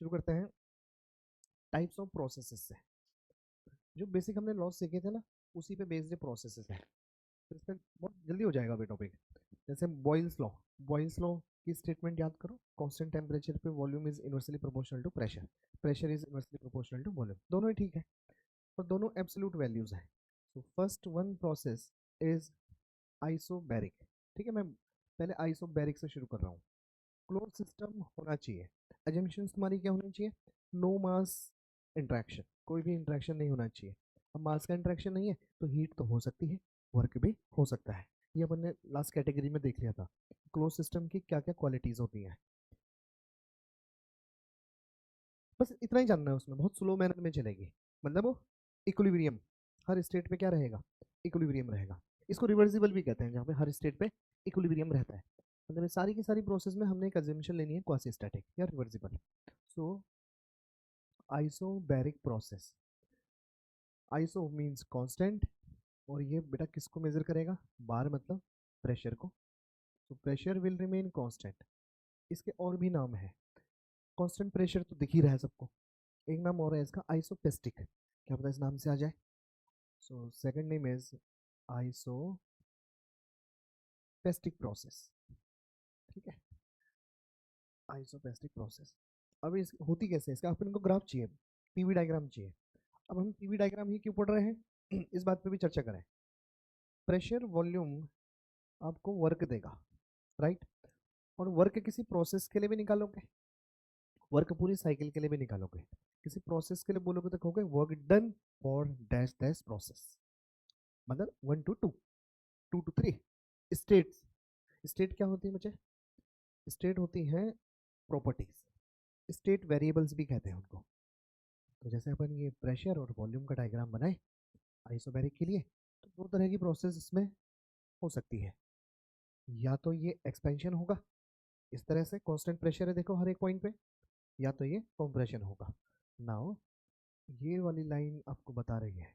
शुरू करते हैं टाइप्स ऑफ प्रोसेसेस से। जो बेसिक हमने लॉस सीखे थे ना, उसी पे बेस्ड प्रोसेसेस है, तो इस पर बहुत जल्दी हो जाएगा अभी टॉपिक। जैसे बॉयल्स लॉ की स्टेटमेंट याद करो, कांस्टेंट टेम्परेचर पे volume is inversely proportional to pressure, pressure is inversely proportional to volume. दोनों ही ठीक है और दोनों एब्सोल्यूट वैल्यूज हैं। So first one process is isobaric. ठीक है, मैं पहले आइसोबैरिक से शुरू कर रहा हूँ। क्लोज सिस्टम होना चाहिए, एजम्पशंस तुम्हारी क्या होनी चाहिए? नो मास इंट्रैक्शन, कोई भी इंट्रैक्शन नहीं होना चाहिए। अब मास का इंट्रैक्शन नहीं है तो हीट तो हो सकती है, वर्क भी हो सकता है। ये अपन ने लास्ट कैटेगरी में देख लिया था क्लोज सिस्टम की क्या क्या क्वालिटीज होती हैं। बस इतना ही जानना है, उसमें बहुत स्लो मैनर में चलेगी। मतलब वो इक्विलिब्रियम, हर स्टेट पे क्या रहेगा? इक्विलिब्रियम रहेगा। इसको रिवर्सिबल भी कहते हैं, जहाँ पे हर स्टेट पे इक्विलिब्रियम रहता है। मतलब ये सारी की सारी प्रोसेस में हमने एक अजम्पशन लेनी है क्वासी स्टैटिक या reversible. So isobaric process, iso means constant, और ये बेटा किसको मेजर करेगा? बार मतलब प्रेशर को। तो प्रेशर विल रिमेन कांस्टेंट। इसके और भी नाम है, कांस्टेंट प्रेशर तो दिख ही रहा है सबको। एक नाम और है इसका, आइसोपेस्टिक। क्या पता इस नाम से आ जाए। So second name is isopiestic process. ठीक है, आइसोपेस्टिक प्रोसेस। अब इस होती कैसे, इसका अपन को ग्राफ चाहिए, पीवी डायग्राम चाहिए। अब हम पीवी डायग्राम ही क्यों पढ़ रहे हैं इस बात पे भी चर्चा करें। प्रेशर वॉल्यूम आपको वर्क देगा, राइट? और वर्क किसी प्रोसेस के लिए भी निकालोगे, वर्क पूरी साइकिल के लिए भी निकालोगे। किसी प्रोसेस के लिए बोलोगे तो कहोगे work done for dash dash process. मतलब 1 to 2, 2 to 3 स्टेट्स। स्टेट क्या होती है बच्चे? स्टेट होती हैं प्रॉपर्टीज, स्टेट वेरिएबल्स भी कहते हैं उनको। तो जैसे अपन ये प्रेशर और वॉल्यूम का डायग्राम बनाए आइसोबैरिक के लिए, तो दो तरह की प्रोसेस इसमें हो सकती है। या तो ये एक्सपेंशन होगा, इस तरह से कांस्टेंट प्रेशर है देखो हर एक पॉइंट पे, या तो ये कंप्रेशन होगा। नाउ ये वाली लाइन आपको बता रही है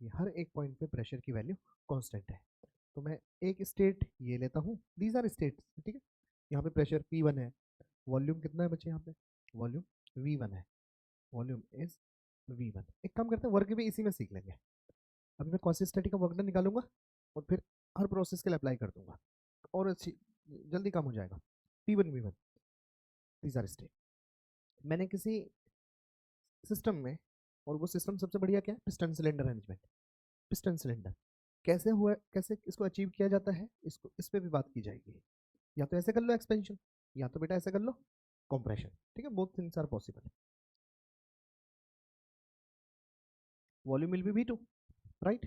कि हर एक पॉइंट पे प्रेशर की वैल्यू कांस्टेंट है। तो मैं एक स्टेट ये लेता हूँ, दीज आर स्टेट्स। ठीक है, यहाँ पे प्रेशर P1 है, वॉल्यूम कितना है बच्चे? यहाँ पे वॉल्यूम V1 है, वॉल्यूम इज V1। एक काम करते हैं, वर्क भी इसी में सीख लेंगे। अभी मैं क्वासिस्टेटिक का वर्क डन निकालूंगा और फिर हर प्रोसेस के लिए अप्लाई कर दूंगा, और अच्छी जल्दी काम हो जाएगा। P1 V1 these are state. मैंने किसी सिस्टम में, और वो सिस्टम सबसे बढ़िया क्या है? Piston cylinder arrangement. Piston cylinder कैसे हुआ, कैसे इसको अचीव किया जाता है, इसको इस पे भी बात की जाएगी। या तो ऐसे कर लो एक्सपेंशन, या तो बेटा ऐसे कर लो कंप्रेशन। ठीक है, both things are possible. Volume will be V2, right?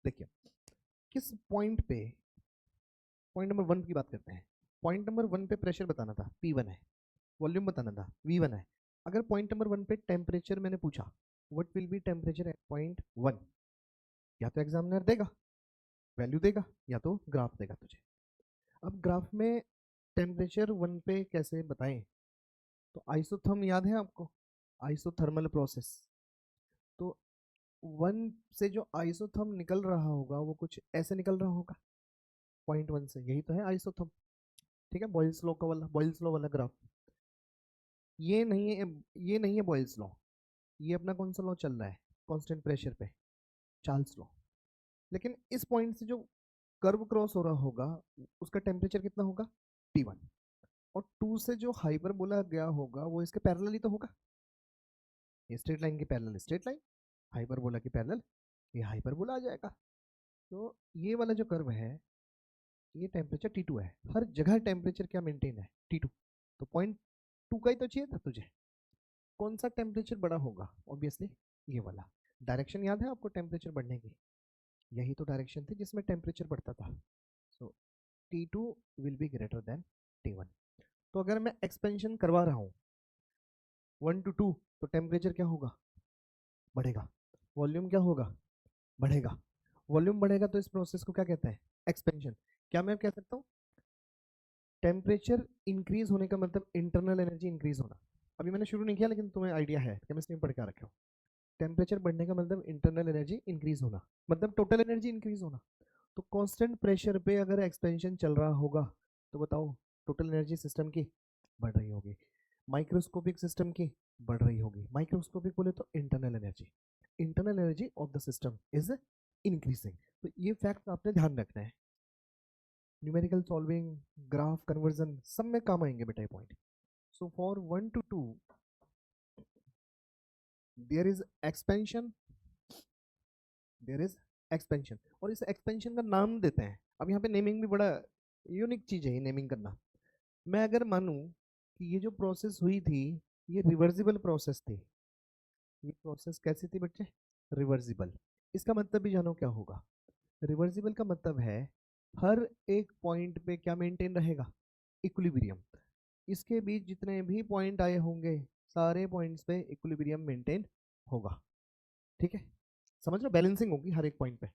देखिए किस पॉइंट पे, पॉइंट नंबर 1 की बात करते हैं। पॉइंट नंबर 1 पे प्रेशर बताना था P1 है, वॉल्यूम बताना था V1 है। अगर पॉइंट नंबर 1 पे टेम्परेचर मैंने पूछा, what will be temperature at point 1, या तो एग्जामिनर देगा वैल्यू देगा, या तो ग्राफ देगा तुझे। अब ग्राफ में टेम्परेचर 1 पे कैसे बताएं? तो आइसोथर्म याद है आपको, आइसोथर्मल प्रोसेस। तो 1 से जो आइसोथर्म निकल रहा होगा वो कुछ ऐसे निकल रहा होगा पॉइंट 1 से, यही तो है आइसोथर्म। ठीक है, बॉयल्स लॉ का वाला, बॉयल्स लॉ वाला ग्राफ। ये नहीं है, ये नहीं है बॉयल्स लॉ। ये अपना कौन सा लॉ चल रहा है कांस्टेंट प्रेशर पे? Charles law. लेकिन इस पॉइंट से जो कर्व क्रॉस हो रहा होगा उसका टेम्परेचर कितना होगा? T1। और 2 से जो हाइपर बोला गया होगा वो इसके पैरेलल ही तो होगा। ये स्ट्रेट लाइन की पैरेलल स्ट्रेट लाइन, हाइपर बोला की पैरेलल ये हाइपर बोला आ जाएगा। तो ये वाला जो कर्व है, ये टेम्परेचर T2 है, हर जगह टेम्परेचर क्या मेंटेन है? T2। तो पॉइंट 2 का ही तो चाहिए था तुझे। कौन सा टेम्परेचर बड़ा होगा? ऑब्वियसली ये वाला। डायरेक्शन याद है आपको टेम्परेचर बढ़ने की? यही तो डायरेक्शन थी जिसमें टेम्परेचर बढ़ता था। सो T2 will be greater than T1। तो अगर मैं एक्सपेंशन करवा रहा हूँ 1 to 2, तो टेम्परेचर क्या होगा? बढ़ेगा। वॉल्यूम क्या होगा? बढ़ेगा। वॉल्यूम बढ़ेगा तो इस प्रोसेस को क्या कहते हैं? एक्सपेंशन। क्या मैं कह सकता हूँ टेम्परेचर इंक्रीज होने का मतलब इंटरनल एनर्जी इंक्रीज होना? अभी मैंने शुरू नहीं किया लेकिन तुम्हें आइडिया है, केमिस्ट्री में पढ़ के रखे हो। टेम्परेचर बढ़ने का मतलब इंटरनल एनर्जी इंक्रीज होना, मतलब टोटल एनर्जी इंक्रीज होना। तो कांस्टेंट प्रेशर पे अगर एक्सपेंशन चल रहा होगा तो बताओ टोटल एनर्जी सिस्टम की बढ़ रही होगी, माइक्रोस्कोपिक सिस्टम की बढ़ रही होगी। माइक्रोस्कोपिक बोले तो internal energy of the system is increasing. तो ये फैक्ट आपने ध्यान रखना है, न्यूमेरिकल सॉल्विंग, ग्राफ कन्वर्जन सब में काम आएंगे बेटा ये point. So for 1 to 2 there is expansion, there is expansion, और इस एक्सपेंशन का नाम देते हैं। अब यहाँ पे नेमिंग भी बड़ा यूनिक चीज है, ये नेमिंग करना। मैं अगर मानूं कि ये जो प्रोसेस हुई थी ये रिवर्सिबल प्रोसेस थी, ये प्रोसेस कैसी थी बच्चे, रिवर्सिबल। इसका मतलब भी जानो क्या होगा, रिवर्सिबल का मतलब है हर एक पॉइंट पे क्या मेंटेन रहेगा, इक्विलिब्रियम। इसके बीच जितने भी पॉइंट आए होंगे सारे पॉइंट्स पे इक्विलिब्रियम मेंटेन होगा। ठीक है, समझ लो बैलेंसिंग होगी हर एक पॉइंट पे,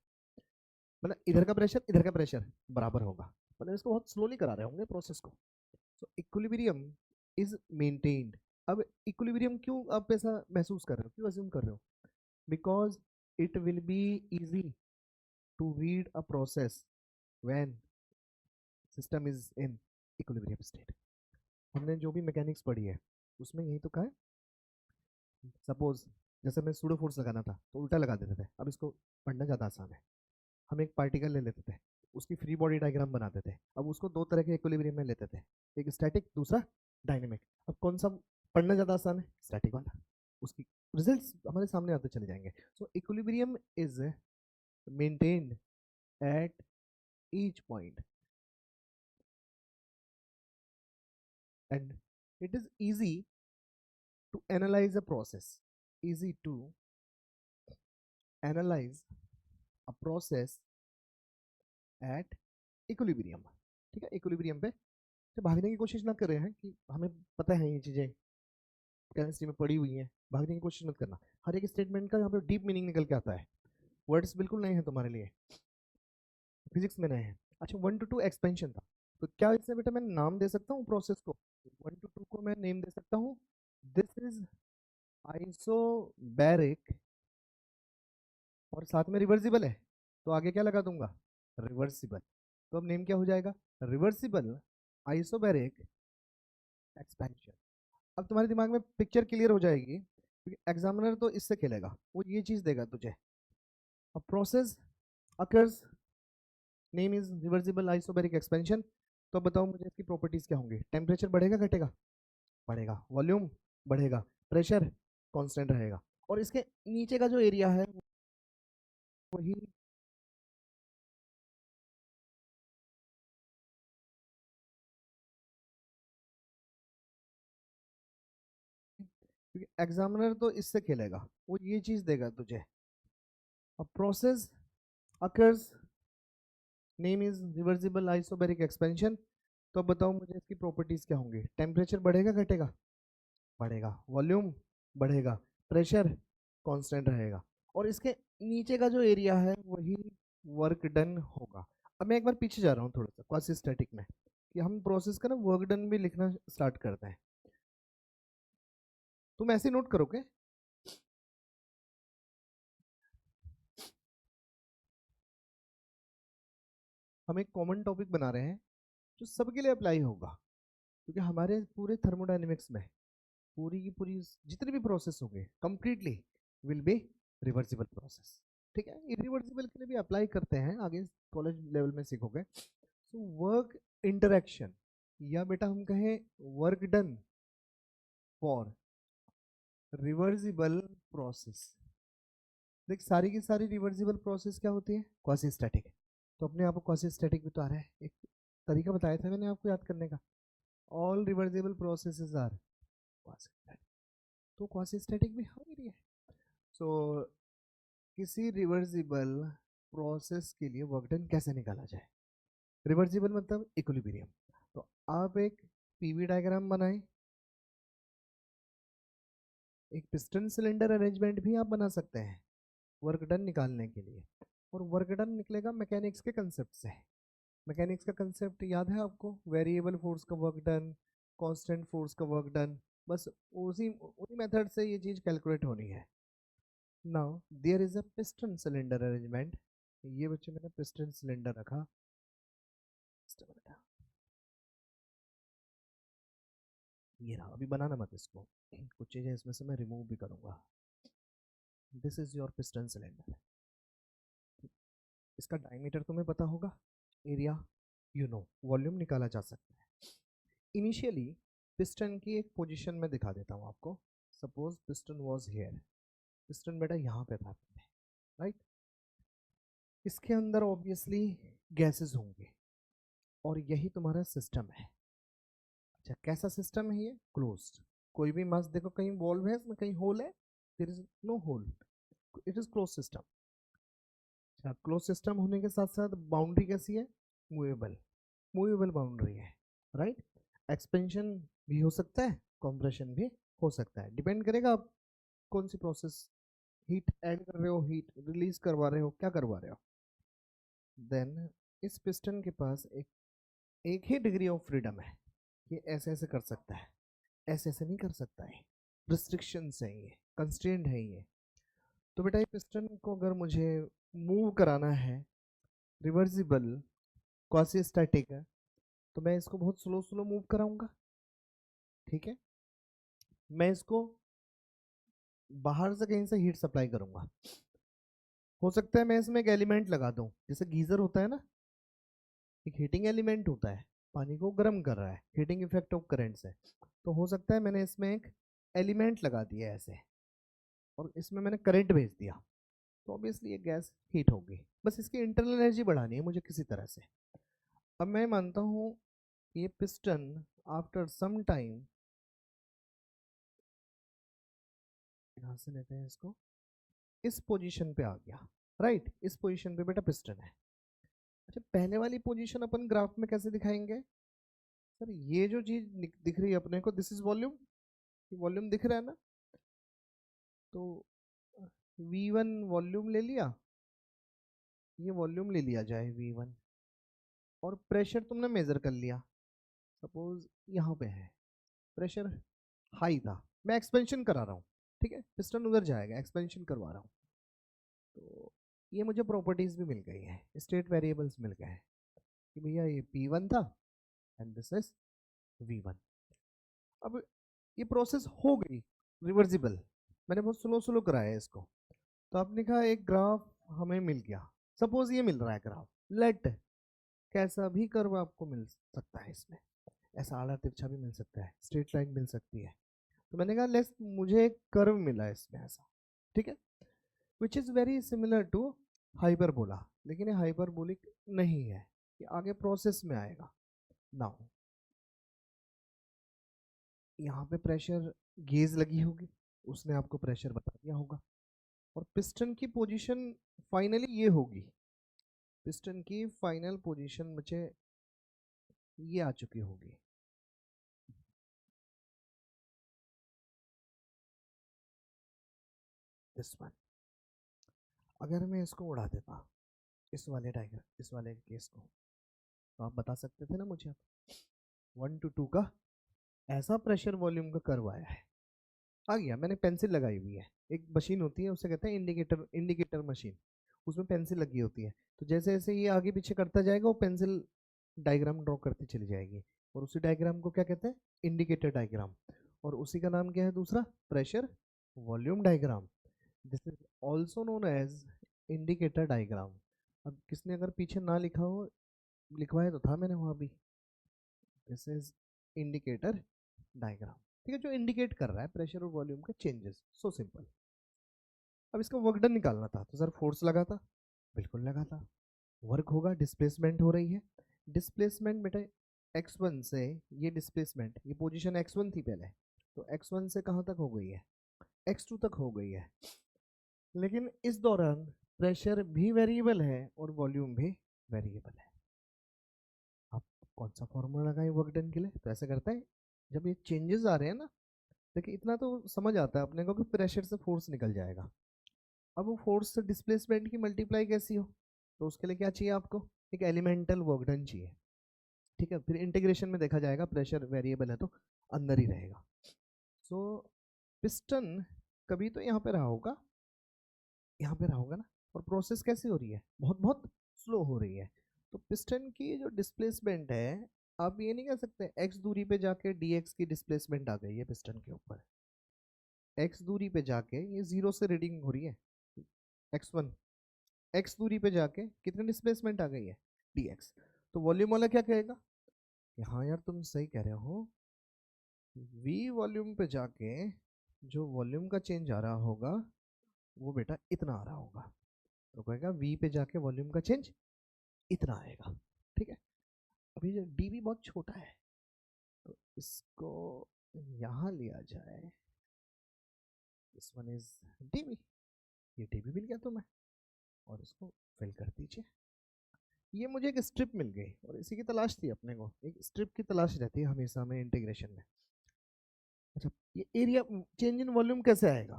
मतलब इधर का प्रेशर बराबर होगा। मतलब इसको बहुत स्लोली करा रहे होंगे प्रोसेस को। सो इक्विलिब्रियम इज मेंटेन्ड। अब इक्विलिब्रियम क्यों आप ऐसा महसूस कर रहे हो, क्यों अज्यूम कर रहे हो, because it will be easy to read a process when system is in equilibrium state. हमने जो भी मैकेनिक्स पढ़ी है उसमें यही तो कहा है। सपोज जैसे मैं सूडो फोर्स लगाना था तो उल्टा लगा देते थे, अब इसको पढ़ना ज़्यादा आसान है। हम एक पार्टिकल ले लेते थे, उसकी फ्री बॉडी डायग्राम बनाते थे, अब उसको दो तरह के इक्विलिब्रियम में लेते थे, एक स्टैटिक दूसरा डायनेमिक। अब कौन सा पढ़ना ज़्यादा आसान है, स्टैटिक वाला, उसकी रिजल्ट्स हमारे सामने आते चले जाएंगे। सो equilibrium is maintained at each point and it is easy to analyze a process, easy to analyze a process at equilibrium। ठीक है, इक्विलिब्रियम पे तो भागने की कोशिश ना कर रहे हैं कि हमें पता है ये चीजें केमिस्ट्री में पड़ी हुई हैं, भागने की कोशिश मत करना। हर एक स्टेटमेंट का यहाँ पे डीप मीनिंग निकल के आता है, वर्ड्स बिल्कुल नए हैं तुम्हारे लिए, फिजिक्स में नए हैं। अच्छा 1 to 2 एक्सपेंशन था, तो क्या इससे बेटा मैं नाम दे सकता हूँ प्रोसेस को, 1 to 2 को मैं नेम दे सकता हूँ, दिस इज आइसोबैरिक, और साथ में रिवर्सिबल है तो आगे क्या लगा दूंगा, रिवर्सिबल। तो अब नेम क्या हो जाएगा, रिवर्सिबल आइसोबैरिक एक्सपेंशन। अब तुम्हारे दिमाग में पिक्चर क्लियर हो जाएगी, क्योंकि एग्जामिनर तो इससे खेलेगा, वो ये चीज देगा तुझे, a process occurs, name is reversible isobaric expansion. तो अब बताओ मुझे इसकी प्रॉपर्टीज क्या होंगी, टेम्परेचर बढ़ेगा घटेगा, बढ़ेगा, वॉल्यूम बढ़ेगा, प्रेशर कांस्टेंट रहेगा, और इसके नीचे का जो एरिया है वही क्योंकि एग्जामिनर तो इससे खेलेगा, वो ये चीज देगा तुझे, a process occurs, name is reversible isobaric expansion. तो अब बताओ मुझे इसकी प्रॉपर्टीज क्या होंगी, टेम्परेचर बढ़ेगा घटेगा, बढ़ेगा, वॉल्यूम बढ़ेगा, प्रेशर कांस्टेंट रहेगा, और इसके नीचे का जो एरिया है वही वर्क डन होगा। अब मैं एक बार पीछे जा रहा हूँ थोड़ा सा क्वासी स्टैटिक में, कि हम प्रोसेस का ना वर्क डन भी लिखना स्टार्ट करते हैं। तुम ऐसे नोट करोगे, हम एक कॉमन टॉपिक बना रहे हैं जो सबके लिए अप्लाई होगा, क्योंकि हमारे पूरे थर्मोडायनेमिक्स में पूरी की पूरी जितने भी प्रोसेस होंगे completely will be reversible process. ठीक है, इरिवर्सिबल के लिए भी अप्लाई करते हैं, आगे कॉलेज लेवल में सीखोगे। सो वर्क इंटरेक्शन, या बेटा हम कहें work done for reversible process. देख सारी की सारी रिवर्सिबल प्रोसेस क्या होती है, क्वासी स्टैटिक। तो अपने आप को क्वासी स्टैटिक भी तो आ रहा है, एक तरीका बताया था मैंने आपको याद करने का, all reversible processes are quasi static, तो क्वासी स्टैटिक भी हो ही रही है। सो किसी रिवर्सिबल प्रोसेस के लिए वर्क डन कैसे निकाला जाए, रिवर्सिबल मतलब इक्विलिब्रियम। तो आप एक पीवी डायग्राम बनाएं, एक पिस्टन सिलेंडर अरेंजमेंट भी आप बना सकते हैं वर्क डन निकालने के लिए, और वर्क डन निकलेगा मैकेनिक्स के कंसेप्ट से। मैकेनिक्स का कंसेप्ट याद है आपको, वेरिएबल फोर्स का वर्क डन, कांस्टेंट फोर्स का वर्क डन, बस उसी उसी मेथड से ये चीज कैलकुलेट होनी है। Now there is a piston cylinder arrangement, ये बच्चे मैंने पिस्टन सिलेंडर रखा, ये रहा। अभी बनाना मत इसको, कुछ चीजें इसमें से मैं रिमूव भी करूंगा। This is your piston cylinder. इसका डायमीटर तुम्हें पता होगा, एरिया यू नो, वॉल्यूम निकाला जा सकता है। इनिशियली पिस्टन की एक पोजीशन में दिखा देता हूँ आपको। Suppose piston was here, piston बेटा यहाँ पे था, राइट। इसके अंदर ऑब्वियसली गैसेस होंगे और यही तुम्हारा सिस्टम है। अच्छा, कैसा सिस्टम है ये? क्लोज्ड। कोई भी मास देखो, कहीं वॉल्व है इसमें, कहीं होल है? There is no hole, it is close system. अच्छा, क्लोज सिस्टम होने के साथ साथ बाउंड्री कैसी है? मूवेबल, मूवेबल बाउंड्री है, राइट। एक्सपेंशन भी हो सकता है, कंप्रेशन भी हो सकता है, डिपेंड करेगा आप कौन सी प्रोसेस, हीट ऐड कर रहे हो, हीट रिलीज करवा रहे हो, क्या करवा रहे हो। देन इस पिस्टन के पास एक ही डिग्री ऑफ फ्रीडम है, ये ऐसे ऐसे कर सकता है, ऐसे ऐसे नहीं कर सकता है, रिस्ट्रिक्शंस है ये, कंस्ट्रेंट है ये। तो बेटा ये पिस्टन को अगर मुझे मूव कराना है, रिवर्सिबल क्वासी स्टैटिक है, तो मैं इसको बहुत स्लो स्लो मूव कराऊंगा, ठीक है। मैं इसको बाहर से कहीं से हीट सप्लाई करूंगा। हो सकता है मैं इसमें एक एलिमेंट लगा दूं, जैसे गीजर होता है ना, एक हीटिंग एलिमेंट होता है, पानी को गर्म कर रहा है, हीटिंग इफेक्ट ऑफ करंट से। तो हो सकता है मैंने इसमें एक एलिमेंट लगा दिया ऐसे, और इसमें मैंने करंट भेज दिया, तो ऑब्वियसली ये गैस हीट होगी। बस इसकी इंटरनल एनर्जी बढ़ानी है मुझे किसी तरह से। अब मैं मानता हूँ ये पिस्टन आफ्टर सम टाइम, यहाँ से लेते हैं इसको, इस पोजीशन पे आ गया, राइट। इस पोजीशन पे बेटा पिस्टन है। अच्छा, पहले वाली पोजीशन अपन ग्राफ में कैसे दिखाएंगे? सर ये जो चीज दिख रही है अपने को, दिस इज वॉल्यूम, वॉल्यूम दिख रहा है ना। तो V1 वॉल्यूम ले लिया, ये वॉल्यूम ले लिया जाए V1, और प्रेशर तुमने मेजर कर लिया, सपोज यहाँ पे है प्रेशर हाई था, मैं एक्सपेंशन करा रहा हूँ, ठीक है, पिस्टन उधर जाएगा, एक्सपेंशन करवा रहा हूँ। तो ये मुझे प्रॉपर्टीज भी मिल गई है, स्टेट वेरिएबल्स मिल गए हैं कि भैया ये P1 था एंड दिस इज V1। अब ये प्रोसेस हो गई रिवर्सिबल, मैंने बहुत स्लो स्लो कराया है इसको। तो आपने कहा एक ग्राफ हमें मिल गया, सपोज ये मिल रहा है ग्राफ, लेट कैसा भी कर्व आपको मिल सकता है इसमें, ऐसा आड़ा तिरछा भी मिल सकता है, स्ट्रेट लाइन मिल सकती है। तो मैंने कहा लेट्स, मुझे एक कर्व मिला है इसमें ऐसा, ठीक है, which is very similar to hyperbola, लेकिन ये हाइपरबोलिक नहीं है, ये आगे प्रोसेस में आएगा। नाउ यहाँ पे प्रेशर गेज लगी होगी, उसने आपको प्रेशर बता दिया होगा, और पिस्टन की पोजीशन फाइनली ये होगी, पिस्टन की फाइनल पोजीशन बच्चे ये आ चुकी होगी, दिस वन। अगर मैं इसको उड़ा देता, इस वाले टाइगर, इस वाले केस को, तो आप बता सकते थे ना मुझे, आप 1 to 2 का ऐसा प्रेशर वॉल्यूम का कर्व आया है, आ गया, मैंने पेंसिल लगाई हुई है, एक मशीन होती है उसे कहते हैं इंडिकेटर, इंडिकेटर मशीन, उसमें पेंसिल लगी होती है। तो जैसे जैसे ये आगे पीछे करता जाएगा वो पेंसिल डायग्राम ड्रॉ करती चली जाएगी, और उसी डायग्राम को क्या कहते हैं? Indicator diagram. और उसी का नाम क्या है दूसरा? Pressure volume diagram. This is also known as indicator diagram. अब किसने अगर पीछे ना लिखा हो, लिखवाया तो था मैंने वहाँ भी, दिस इज इंडिकेटर डायग्राम, ठीक है, जो इंडिकेट कर रहा है प्रेशर और वॉल्यूम के चेंजेस, सो सिंपल। अब इसका वर्क डन निकालना था, तो सर फोर्स लगा था, बिल्कुल लगा था। वर्क होगा, डिस्प्लेसमेंट हो रही है, डिस्प्लेसमेंट बेटा x1 से, ये डिस्प्लेसमेंट, ये पोजीशन x1 थी पहले, तो x1 से कहाँ तक हो गई है? x2 तक हो गई है। लेकिन इस दौरान प्रेशर भी वेरिएबल है और वॉल्यूम भी वेरिएबल है। आप कौन सा फॉर्मूला लगाएं वर्क डन के लिए? तो ऐसे करते हैं, जब ये चेंजेस आ रहे हैं ना, देखिए इतना तो समझ आता है अपने को कि प्रेशर से फोर्स निकल जाएगा। अब वो फोर्स से डिस्प्लेसमेंट की मल्टीप्लाई कैसी हो, तो उसके लिए क्या चाहिए आपको? एक एलिमेंटल वर्क डन चाहिए, ठीक है। फिर इंटीग्रेशन में देखा जाएगा, प्रेशर वेरिएबल है तो अंदर ही रहेगा। सो पिस्टन कभी तो यहाँ पे रहा होगा, यहाँ पे रहा होगा ना, और प्रोसेस कैसी हो रही है, बहुत बहुत स्लो हो रही है। तो पिस्टन की जो डिस्प्लेसमेंट है, आप ये नहीं कह सकते x दूरी पे जाके dx की डिस्प्लेसमेंट आ गई है पिस्टन के ऊपर। x दूरी पे जाके ये जीरो से रीडिंग हो रही है x1, x दूरी पे जाके कितनी डिस्प्लेसमेंट आ गई है dx। तो वॉल्यूम वाला क्या कहेगा कि हाँ यार तुम सही कह रहे हो, v वॉल्यूम पे जाके जो वॉल्यूम का चेंज आ रहा होगा वो बेटा इतना आ रहा होगा। तो कहेगा v पे जाके वॉल्यूम का चेंज इतना आएगा। ठीक है, अभी जो dv बहुत छोटा है तो इसको यहाँ लिया जाए, दिस वन इज dv, ये dv मिल गया तुम्हें और इसको फिल कर दीजिए। ये मुझे एक स्ट्रिप मिल गई और इसी की तलाश थी अपने को, एक स्ट्रिप की तलाश रहती है हमेशा में इंटीग्रेशन में। अच्छा, ये एरिया चेंज इन वॉल्यूम कैसे आएगा,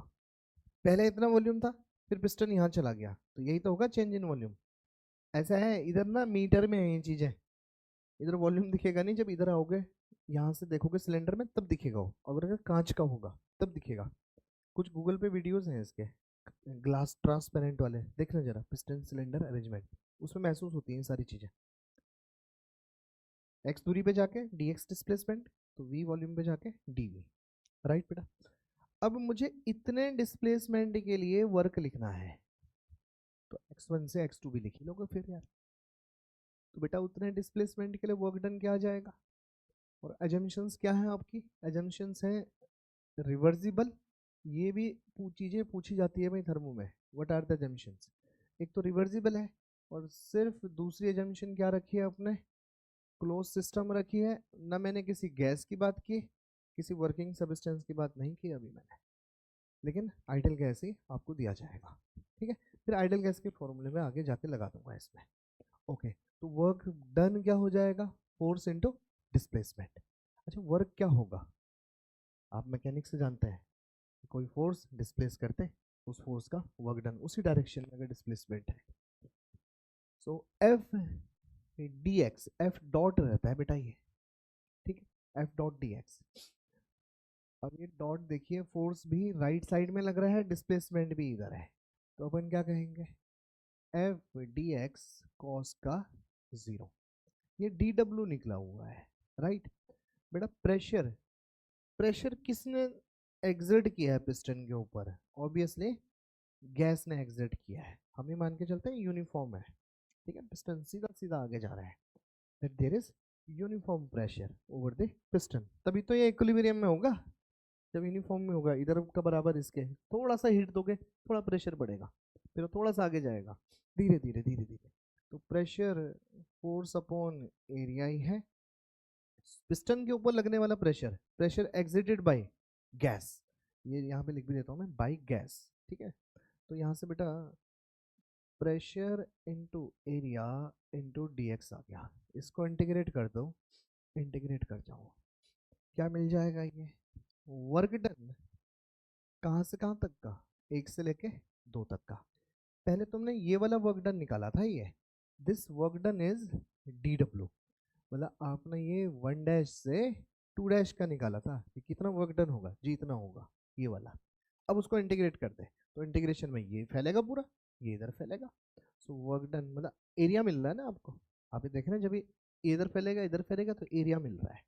पहले इतना वॉल्यूम था फिर पिस्टन यहाँ चला गया तो यही तो होगा चेंज इन वॉल्यूम। ऐसा है इधर ना मीटर में है ये चीजें, इधर वॉल्यूम दिखेगा नहीं, जब इधर आओगे यहाँ से देखोगे सिलेंडर में तब दिखेगा वो, अगर कांच का होगा तब दिखेगा। कुछ गूगल पे वीडियोस हैं इसके, ग्लास ट्रांसपेरेंट वाले, देखना जरा पिस्टन सिलेंडर अरेंजमेंट, उसमें महसूस होती हैं ये सारी चीजें। एक्स दूरी पे जाके डी एक्स डिस्प्लेसमेंट, तो वी वॉल्यूम पे जाके डी वी। राइट बेटा, अब मुझे इतने डिस्प्लेसमेंट के लिए वर्क लिखना है तो x1 से x2 भी लिख ही लोगे फिर यार। तो बेटा उतने डिस्प्लेसमेंट के लिए वर्क डन क्या आ जाएगा, और एजम्पशंस क्या है आपकी, एजम्पशंस है रिवर्सिबल। ये भी चीजें पूछी जाती है भाई थर्मो में, व्हाट आर द एजम्पशंस। एक तो रिवर्सिबल है और सिर्फ दूसरी एजम्पशन क्या रखी है आपने, क्लोज सिस्टम रखी है। ना मैंने किसी गैस की बात की, किसी वर्किंग सब्सटेंस की बात नहीं की अभी मैंने, लेकिन आइडियल गैस ही आपको दिया जाएगा। ठीक है, फिर आइडियल गैस के फॉर्मूले में आगे जाके लगा दूंगा इसमें। ओके, तो वर्क डन क्या हो जाएगा, फोर्स इनटू डिस्प्लेसमेंट। अच्छा, वर्क क्या होगा, आप मैकेनिक्स से जानते हैं, कोई फोर्स डिस्प्लेस करते उस फोर्स का वर्क डन उसी डायरेक्शन में अगर डिस्प्लेसमेंट है। So F D X, F dot रहता है बेटा ये, ठीक है, एफ डॉट डी एक्स। अब ये डॉट देखिए, फोर्स भी राइट साइड में लग रहा है, डिस्प्लेसमेंट भी इधर है, तो अपन क्या कहेंगे, एफ डी एक्स कॉस का जीरो। ये डी डब्ल्यू निकला हुआ है। राइट बेटा, प्रेशर, प्रेशर किसने एग्जर्ट किया है पिस्टन के ऊपर, ऑब्वियसली गैस ने एग्जर्ट किया है। हम ये मान के चलते हैं यूनिफॉर्म है, ठीक है, पिस्टन सीधा सीधा आगे जा रहा है, that there is uniform pressure over the piston, तभी तो ये इक्विलिब्रियम में होगा। जब यूनिफॉर्म में होगा, इधर का बराबर इसके, थोड़ा सा हीट दोगे थोड़ा प्रेशर बढ़ेगा, फिर थोड़ा सा आगे जाएगा, धीरे धीरे धीरे धीरे। तो प्रेशर फोर्स अपॉन एरिया ही है, पिस्टन के ऊपर लगने वाला pressure, pressure exerted by gas, ये यहाँ पे लिख भी देता हूँ मैं, बाय गैस। ठीक है, तो यहाँ से बेटा pressure into area into D X आ गया, इसको इंटीग्रेट कर दो, इंटीग्रेट कर जाओ, क्या मिल जाएगा ये, वर्क डन कहाँ से कहाँ तक का, एक से लेके दो तक का। पहले तुमने ये वाला वर्क डन निकाला था, ये this work done is D W, मतलब आपने ये 1 डैश से 2 डैश का निकाला था कि कितना वर्क डन होगा जी, इतना होगा ये वाला। अब उसको इंटीग्रेट कर दे तो इंटीग्रेशन में ये फैलेगा पूरा, ये इधर फैलेगा। सो वर्क डन मतलब एरिया मिल रहा है ना आपको, आप ये देख रहे हैं, जब ये इधर फैलेगा तो एरिया मिल रहा है,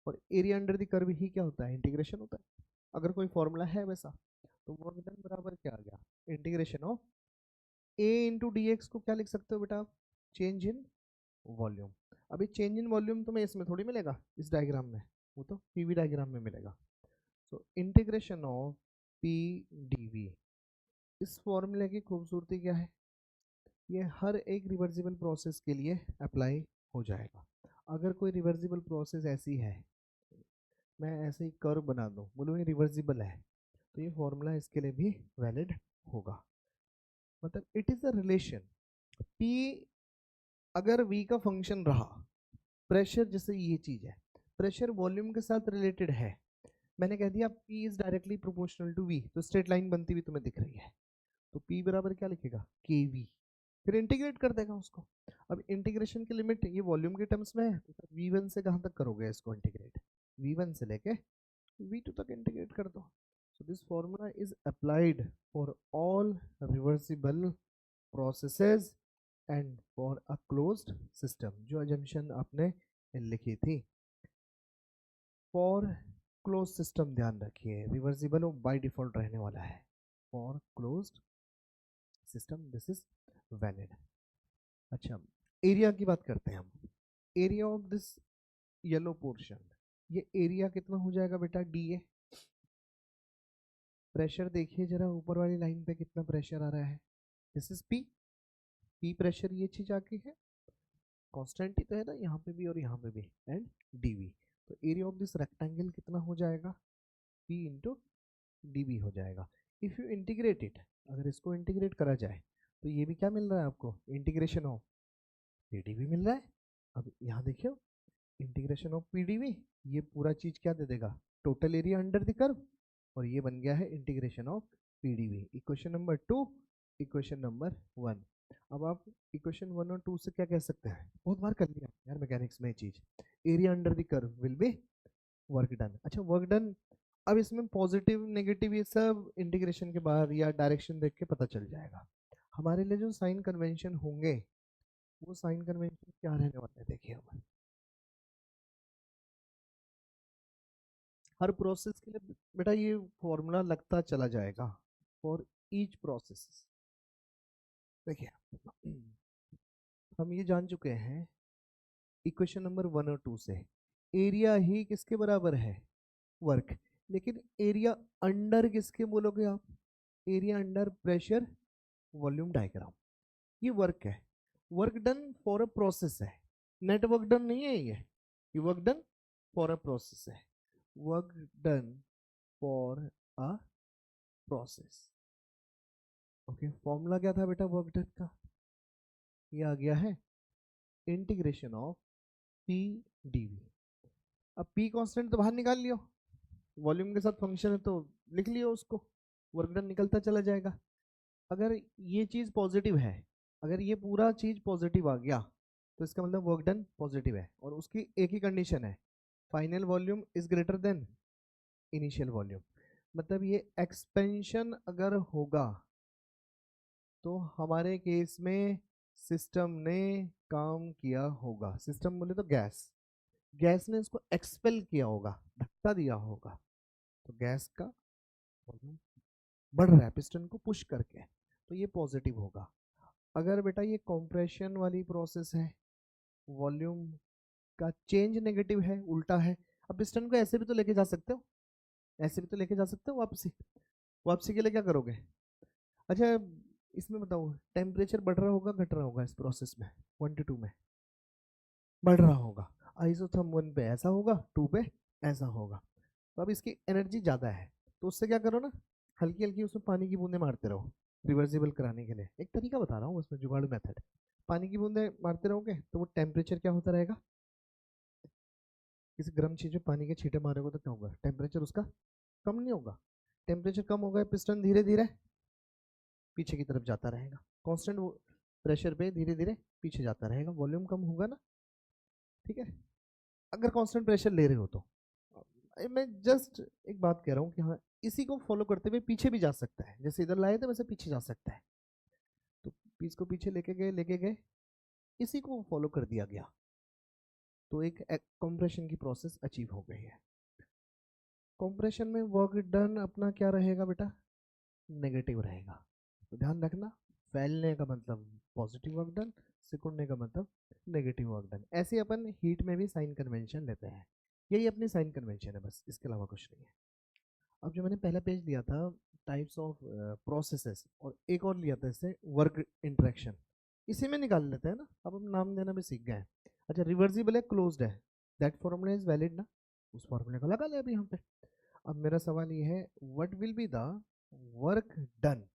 और एरिया अंडर द कर्व ही क्या होता है, इंटीग्रेशन होता है। अगर कोई फॉर्मूला है वैसा, तो वर्क डन बराबर क्या आ गया, integration of A into D x को क्या लिख सकते हो बेटा आप, चेंज इन वॉल्यूम। अभी चेंज इन वॉल्यूम तुम्हें इसमें थोड़ी मिलेगा इस डायग्राम में, वो तो पीवी डायग्राम में मिलेगा। So integration of P D V, इस फॉर्मूले की खूबसूरती क्या है, ये हर एक रिवर्सिबल प्रोसेस के लिए अप्लाई हो जाएगा। अगर कोई रिवर्सिबल प्रोसेस ऐसी है, मैं ऐसे ही कर्व बना दूं, बोलूँ ये रिवर्सिबल है, तो ये फॉर्मूला इसके लिए भी वैलिड होगा। मतलब it is a relation, P अगर वी का फंक्शन रहा, प्रेशर जैसे ये चीज है, प्रेशर वॉल्यूम के साथ रिलेटेड है, मैंने कह दिया P is directly proportional to V, तो स्ट्रेट लाइन बनती हुई तुम्हें दिख रही है, तो P बराबर क्या लिखेगा, KV, फिर इंटीग्रेट कर देगा उसको। अब इंटीग्रेशन की लिमिट ये वॉल्यूम के टर्म्स में है, तो V1 से कहाँ तक करोगे इसको इंटीग्रेट, V1 से लेके V2 तक इंटीग्रेट कर दो। So this formula is applied for all reversible processes and for a closed system, जो अजम्पशन आपने लिखी थी। फॉर क्लोज सिस्टम ध्यान रखिए रिवर्सिबल और बाय डिफॉल्ट रहने वाला है। For closed system this is valid. अच्छा, एरिया की बात करते हैं हम। Area of this yellow portion, ये एरिया कितना हो जाएगा बेटा, डी ए। प्रेशर देखिए जरा ऊपर वाली लाइन पे कितना प्रेशर आ रहा है, this is P. P pressure ये चीज आके है, कांस्टेंट ही तो है ना यहाँ पे भी और यहाँ पे भी, एंड डीवी। तो एरिया ऑफ दिस रेक्टेंगल कितना हो जाएगा, पी इंटू डीवी हो जाएगा। इफ यू इंटीग्रेट इट, अगर इसको इंटीग्रेट करा जाए तो ये भी क्या मिल रहा है आपको, इंटीग्रेशन ऑफ पीडीवी मिल रहा है। अब यहाँ देखियो, इंटीग्रेशन ऑफ पीडीवी, ये पूरा चीज क्या दे देगा, total area under the curve, और ये बन गया है integration of PDV. Equation number 2, equation number 1। अब आप इक्वेशन 1 और 2 से क्या कह सकते हैं, बहुत बार कर लिया यार मैकेनिक्स में ये चीज, area under the curve will be work done. अच्छा, वर्क डन, अब इसमें पॉजिटिव नेगेटिव ये सब इंटीग्रेशन के बाद या डायरेक्शन देख के पता चल जाएगा। हमारे लिए जो साइन कन्वेंशन होंगे वो साइन कन्वेंशन क्या रहने वाले हैं, देखिए हम हर प्रोसेस के लिए बेटा ये फॉर्मूला लगता चला जाएगा फॉर ईच प्रोसेस। देखिए हम ये जान चुके हैं इक्वेशन नंबर 1 और 2 से, एरिया ही किसके बराबर है, वर्क। लेकिन एरिया अंडर किसके बोलोगे आप, area under pressure volume diagram, ये वर्क है। Work done for a process है, नेट वर्क डन नहीं है ये work done for a process है, work done for a process. Okay, formula क्या था बेटा वर्क डन का, ये आ गया है इंटीग्रेशन ऑफ पी डीवी। अब पी कांस्टेंट तो बाहर निकाल लियो, वॉल्यूम के साथ फंक्शन है तो लिख लियो उसको, वर्क डन निकलता चला जाएगा। अगर ये चीज पॉजिटिव है, अगर ये पूरा चीज पॉजिटिव आ गया तो इसका मतलब वर्क डन पॉजिटिव है, और उसकी एक ही कंडीशन है, final volume is greater then initial volume. मतलब ये एक्सपेंशन अगर होगा तो हमारे केस में सिस्टम ने काम किया होगा। सिस्टम बोले तो गैस, गैस ने इसको एक्सपेल किया होगा, धक्का दिया होगा, तो गैस का वॉल्यूम बढ़ रहा है पिस्टन को पुश करके, तो ये पॉजिटिव होगा। अगर बेटा ये कंप्रेशन वाली प्रोसेस है, वॉल्यूम का चेंज नेगेटिव है, उल्टा है, अब पिस्टन को ऐसे भी तो लेके जा सकते हो, ऐसे भी तो लेके जा सकते हो वापसी, वापसी के लिए क्या करोगे। अच्छा, इसमें बताओ टेम्परेचर बढ़ रहा होगा घट रहा होगा इस प्रोसेस में, 1 to 2 में बढ़ रहा होगा, आइसोथर्म 1 पे ऐसा होगा, 2 पे ऐसा होगा, तो अब इसकी एनर्जी ज़्यादा है, तो उससे क्या करो ना, हल्की हल्की उसमें पानी की बूंदे मारते रहो रिवर्सिबल कराने के लिए। एक तरीका बता रहा हूँ उसमें, जुगाड़ मेथड, पानी की बूंदे मारते रहोगे तो वो टेम्परेचर क्या होता रहेगा, किसी गर्म चीज़ में पानी के छींटे मारोगे तो क्या होगा, टेम्परेचर उसका कम नहीं होगा। टेम्परेचर कम होगा, पिस्टन धीरे धीरे पीछे की तरफ जाता रहेगा, कांस्टेंट प्रेशर पे धीरे धीरे पीछे जाता रहेगा, वॉल्यूम कम होगा ना, ठीक है। अगर कांस्टेंट प्रेशर ले रहे हो तो मैं जस्ट एक बात कह रहा हूँ कि हाँ, इसी को फॉलो करते हुए पीछे भी जा सकता है, जैसे इधर लाए थे वैसे पीछे जा सकता है, तो पीस को पीछे लेके गए, इसी को फॉलो कर दिया गया, तो एक कंप्रेशन की प्रोसेस अचीव हो गई है। कंप्रेशन में वर्क डन अपना क्या रहेगा बेटा, नेगेटिव रहेगा, तो ध्यान रखना, फैलने का मतलब पॉजिटिव वर्क डन, सिकुड़ने का मतलब नेगेटिव वर्क डन। ऐसे अपन हीट में भी साइन कन्वेंशन लेते हैं, यही अपनी साइन कन्वेंशन है बस, इसके अलावा कुछ नहीं है। अब जो मैंने पहला पेज लिया था टाइप्स ऑफ प्रोसेसेस, और एक और लिया था इससे वर्क इंटरेक्शन, इसी में निकाल लेते हैं ना, अब हम नाम देना भी सीख गए। अच्छा, रिवर्सिबल है, क्लोज्ड है, दैट फॉर्मूला इज वैलिड ना, उस फॉर्मूले को लगा ले अभी यहाँ पे। अब मेरा सवाल ये है, what will be the work done,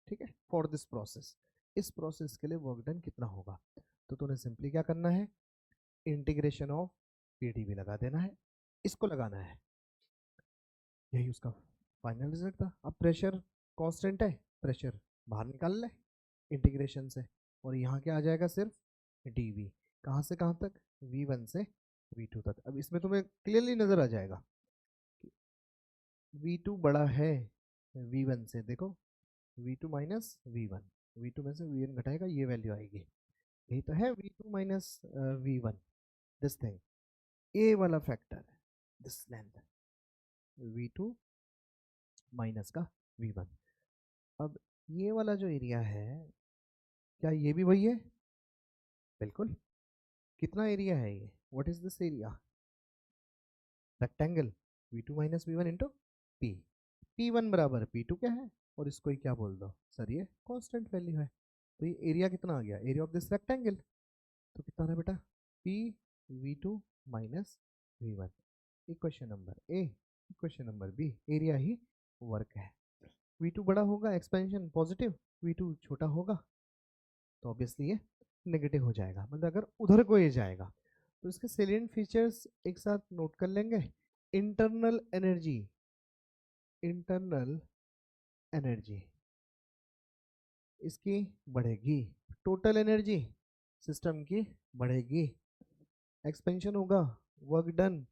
ठीक है, फॉर दिस प्रोसेस, इस प्रोसेस के लिए वर्क डन कितना होगा। तो तूने सिंपली क्या करना है, इंटीग्रेशन ऑफ पीडीवी लगा देना है, इसको लगाना है, यही उसका फाइनल रिजल्ट था। अब प्रेशर कांस्टेंट है, प्रेशर बाहर निकाल ले इंटीग्रेशन से, और यहाँ क्या आ जाएगा, सिर्फ डीवी, कहाँ से कहाँ तक, V1 से V2 तक। अब इसमें तुम्हें क्लियरली नजर आ जाएगा V2 बड़ा है V1 से, देखो V two minus V one, V two में से वी वन घटाएगा, ये वैल्यू आएगी। यही तो है V two minus V one, this thing, A वाला factor, this length, V two minus का वी वन। अब ये वाला जो एरिया है, क्या ये भी वही है? बिल्कुल। कितना एरिया है ये? What is this area? Rectangle, V two minus V one into P, P one बराबर पी टू क्या है, और इसको ही क्या बोल दो सर, ये कांस्टेंट वैल्यू है। तो ये एरिया कितना आ गया, एरिया ऑफ दिस रेक्टेंगल, तो कितना है बेटा, P V two minus V one. Equation number A. Equation number B, area ही वर्क है। वी टू बड़ा होगा, एक्सपेंशन पॉजिटिव, वी टू छोटा होगा तो ऑब्वियसली ये नेगेटिव हो जाएगा, मतलब अगर उधर को ये जाएगा। तो इसके सेलिएंट फीचर्स एक साथ नोट कर लेंगे। इंटरनल एनर्जी, इंटरनल एनर्जी इसकी बढ़ेगी, टोटल एनर्जी सिस्टम की बढ़ेगी, एक्सपेंशन होगा, work done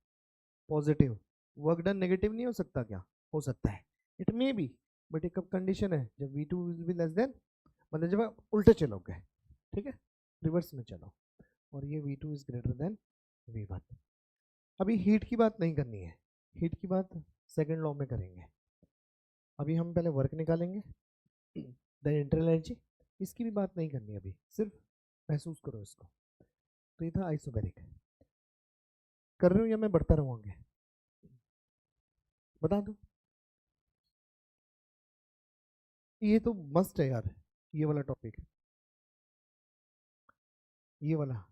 positive, work done negative नहीं हो सकता क्या? हो सकता है, इट मे बी, बट एक कंडीशन है, जब V two will be less than, मतलब जब आप उल्टे चलोगे, ठीक है, रिवर्स में चलो, और ये V two is greater than V one. अभी हीट की बात नहीं करनी है, हीट की बात सेकेंड लॉ में करेंगे। अभी हम पहले वर्क निकालेंगे, देन इंटरनल एनर्जी, इसकी भी बात नहीं करनी अभी, सिर्फ महसूस करो इसको। तो ये था आइसोबैरिक। कर रहे हो या मैं बढ़ता रहूँगा? बता दो। ये तो मस्ट है यार, ये वाला टॉपिक, ये वाला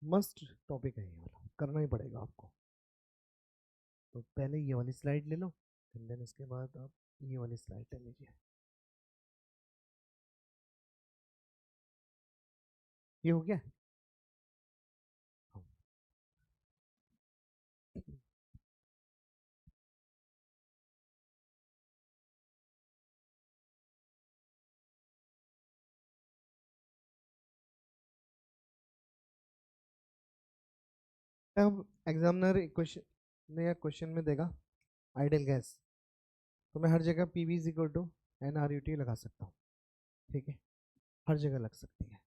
मस्ट टॉपिक है, ये वाला करना ही पड़ेगा आपको। तो पहले ये वाली स्लाइड ले लो, देन इसके बाद आप ये वाली स्लाइड ले लीजिए। ये हो गया। हाँ। अब एग्जामिनर क्वेश्चन ने या क्वेश्चन में देगा आइडियल गैस, तो मैं हर जगह P V is equal to N R U T लगा सकता हूँ, ठीक है, हर जगह लग सकती है।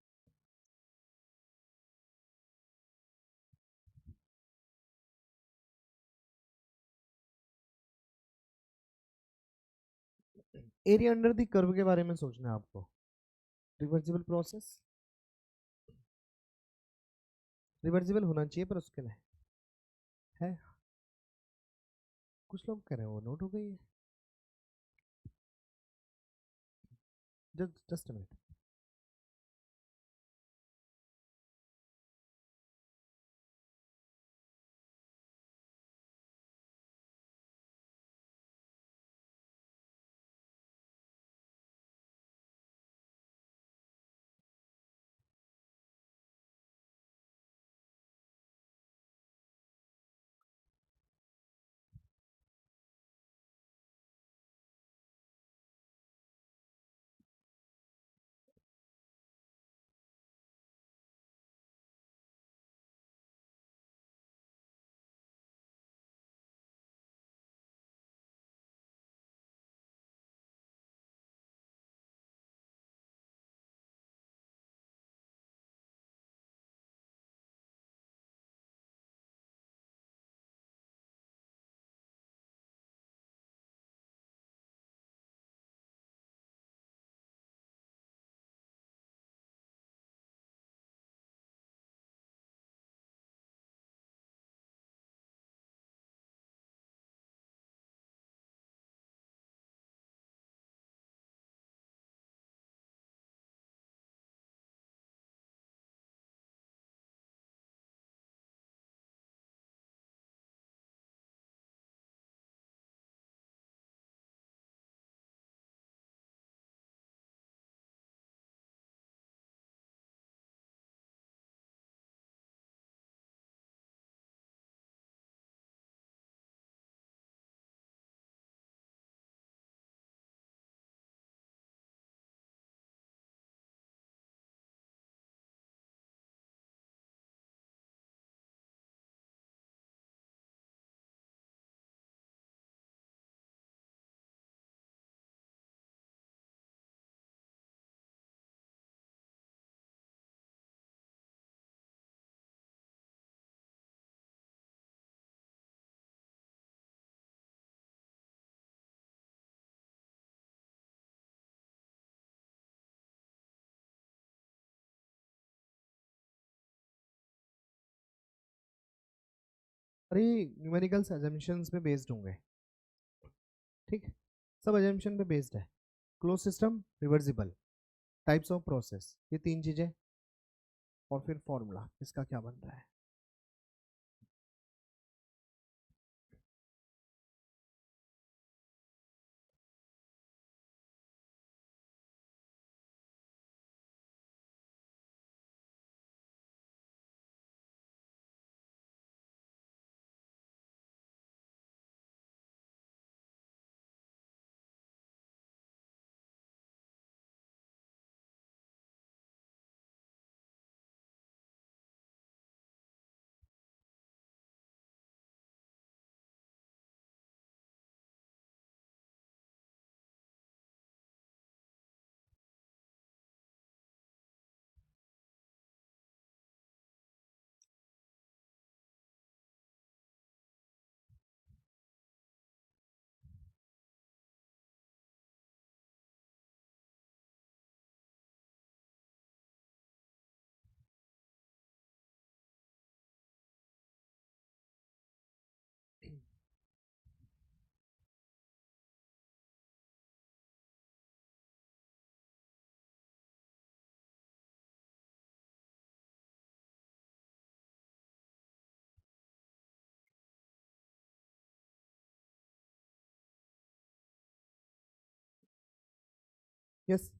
एरिया अंडर द कर्व के बारे में सोचना है आपको, रिवर्सिबल प्रोसेस, रिवर्सिबल होना चाहिए, पर उसके लिए है, कुछ लोग कह रहे हैं वो नोट हो गई है, जस्ट अ मिनट। अरे न्यूमेरिकल्स अजम्पशंस पे बेस्ड होंगे, ठीक है, सब अजम्पशन पे बेस्ड है। Close system, reversible, types of process, ये तीन चीजें, और फिर फॉर्मूला इसका क्या बन रहा है। यस,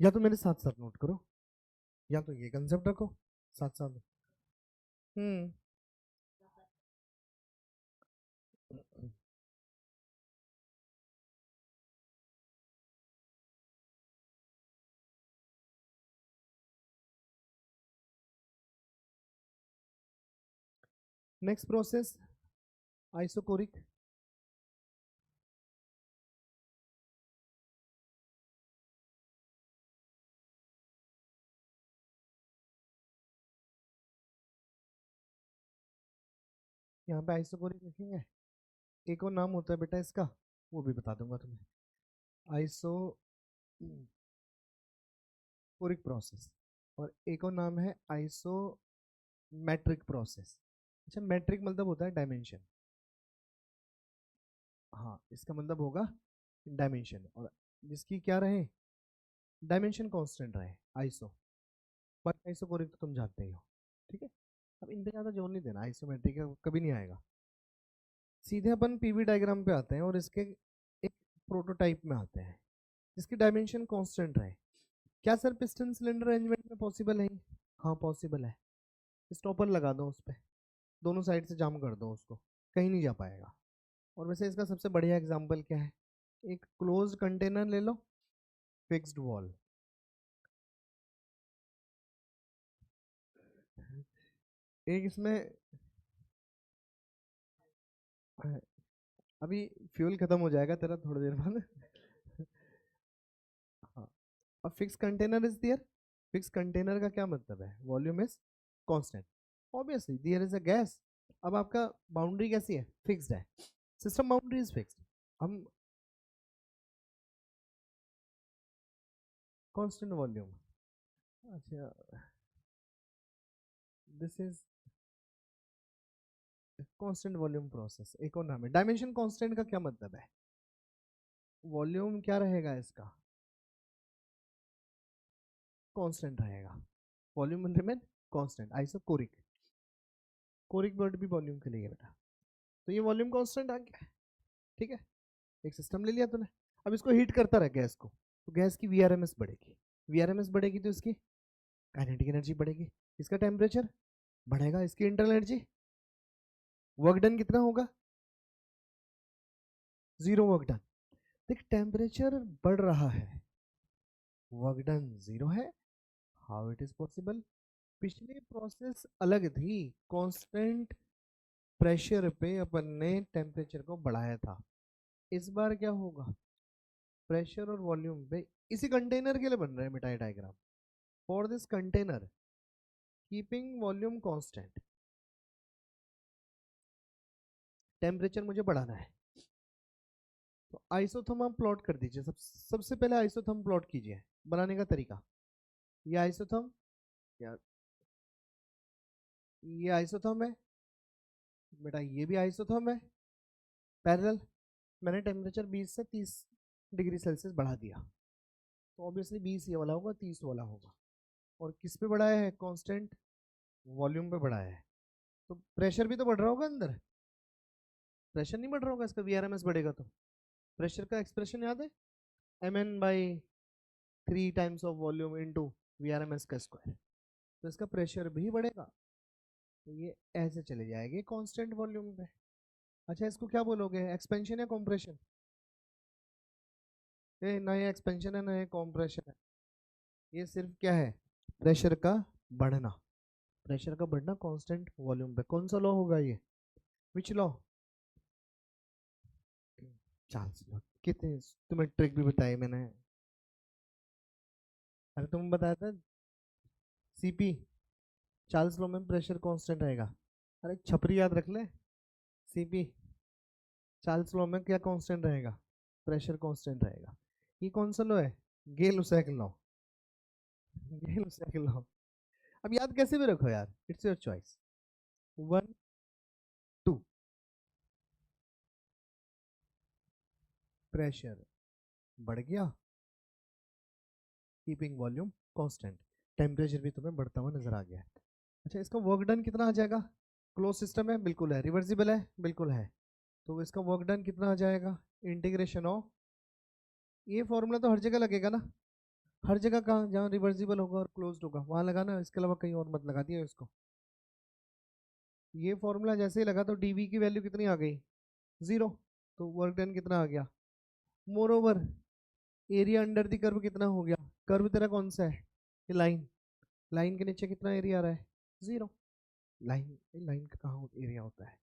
या तो मेरे साथ साथ नोट करो, या तो ये कंसेप्ट रखो साथ साथ। हम्म। Next process isochoric. यहाँ पे आइसोकोरिक लिखेंगे, एक और नाम होता है बेटा इसका, वो भी बता दूंगा तुम्हें, आइसोकोरिक प्रोसेस, और एक और नाम है आइसोमेट्रिक प्रोसेस। अच्छा, मैट्रिक मतलब होता है डायमेंशन, हाँ इसका मतलब होगा डायमेंशन, और जिसकी क्या रहे, डायमेंशन कांस्टेंट रहे, आइसो। बाकी आइसोकोरिक तो तुम जानते ही हो, ठीक है। अब इन पे ज़्यादा जोर नहीं देना, आइसोमेट्रिक कभी नहीं आएगा। सीधे अपन पीवी डायग्राम पे आते हैं, और इसके एक प्रोटोटाइप में आते हैं जिसकी डायमेंशन कांस्टेंट रहे। क्या सर पिस्टन सिलेंडर अरेंजमेंट में पॉसिबल है? हाँ पॉसिबल है। स्टॉपर लगा दो उस पर, दोनों साइड से जाम कर दो उसको, कहीं नहीं जा पाएगा। और वैसे इसका सबसे बढ़िया एग्जांपल क्या है, एक क्लोज कंटेनर ले लो, फिक्स्ड वॉल। एक इसमें अभी फ्यूल खत्म हो जाएगा तेरा थोड़ी देर बाद। हाँ, अब fix container is there. Fix container का क्या मतलब है, volume is constant, obviously there is a gas. अब आपका बाउंड्री कैसी है, फिक्स्ड है, सिस्टम बाउंड्री इज फिक्स्ड। हम कांस्टेंट वॉल्यूम, अच्छा this is constant volume process. एक और नाम है डायमेंशन कांस्टेंट, का क्या मतलब है, वॉल्यूम क्या रहेगा इसका, कांस्टेंट रहेगा, volume will remain constant. Isochoric, choric word भी वॉल्यूम के लिए है बेटा, तो ये वॉल्यूम कांस्टेंट आ गया, ठीक है। एक सिस्टम ले लिया तूने, अब इसको हीट करता रह गैस को, तो गैस की वीआरएमएस बढ़ेगी, वीआरएमएस बढ़ेगी तो इसकी काइनेटिक एनर्जी बढ़ेगी, इसका टेम्परेचर बढ़ेगा, इसकी इंटरनल एनर्जी, वर्क डन कितना होगा, जीरो वर्क डन। देख टेम्परेचर बढ़ रहा है, वर्क डन जीरो है, हाउ इट इज पॉसिबल। पिछली प्रोसेस अलग थी, कांस्टेंट प्रेशर पे अपन ने टेम्परेचर को बढ़ाया था, इस बार क्या होगा, प्रेशर और वॉल्यूम पे, इसी कंटेनर के लिए बन रहा है मिटाई diagram, for this container keeping volume constant, temperature मुझे बढ़ाना है, तो आइसोथर्म आप प्लॉट कर दीजिए, सबसे पहले आइसोथर्म प्लॉट कीजिए, बनाने का तरीका, ये आइसोथर्म, ये आइसोथर्म है बेटा, ये भी आइसोथर्म है, पैरेलल, मैंने टेम्परेचर 20 से 30 डिग्री सेल्सियस बढ़ा दिया, तो ऑब्वियसली 20 ये वाला होगा, 30 वाला होगा, और किस पे बढ़ाया है, कांस्टेंट वॉल्यूम पे बढ़ाया है, तो प्रेशर भी तो बढ़ रहा होगा अंदर, प्रेशर नहीं बढ़ रहा होगा, इसका वीआरएमएस बढ़ेगा, तो प्रेशर का एक्सप्रेशन याद है, mn/3 times of volume into VRMS का स्क्वायर, तो इसका प्रेशर भी बढ़ेगा, तो ये ऐसे चले जाएंगे कांस्टेंट वॉल्यूम पे। अच्छा इसको क्या बोलोगे, एक्सपेंशन या कॉम्प्रेशन, ना ये एक्सपेंशन है ना ये कॉम्प्रेशन है, ये सिर्फ क्या है, प्रेशर का बढ़ना, प्रेशर का बढ़ना कांस्टेंट वॉल्यूम पे, कौन सा लॉ होगा ये, विच लॉ, चार्ल्स लॉ, कितने तुम्हें ट्रिक भी बताई मैंने, अरे तुम बताया था सीपी, चार्ल्स लॉ में प्रेशर कांस्टेंट रहेगा, अरे छपरी याद रख ले, सीपी चार्ल्स लॉ में क्या कांस्टेंट रहेगा, प्रेशर कांस्टेंट रहेगा, ये कौन सा लॉ है, गेल उसेक लॉ, गेल उसेक लॉ, अब याद कैसे भी रखो यार, इट्स योर चॉइस, 1 2, प्रेशर बढ़ गया, कीपिंग वॉल्यूम कांस्टेंट, टेम्परेचर भी तुम्हें बढ़ता हुआ नजर आ गया है। अच्छा इसका वर्क डन कितना आ जाएगा, क्लोज सिस्टम है बिल्कुल है, रिवर्सिबल है बिल्कुल है, तो इसका वर्क डन कितना आ जाएगा, इंटीग्रेशन ऑफ, ये फॉर्मूला तो हर जगह लगेगा ना, हर जगह कहाँ, जहाँ रिवर्सिबल होगा और क्लोज्ड होगा वहां लगाना, इसके अलावा कहीं और मत लगा दिया इसको, ये फॉर्मूला जैसे ही लगा तो डीवी की वैल्यू कितनी आ गई, जीरो, तो वर्क डन कितना आ गया, more over area under the curve कितना हो गया, कर्व तेरा कौन सा है, ये लाइन, लाइन के नीचे कितना एरिया आ रहा है, जीरो, लाइन, लाइन का कहाँ एरिया होता है,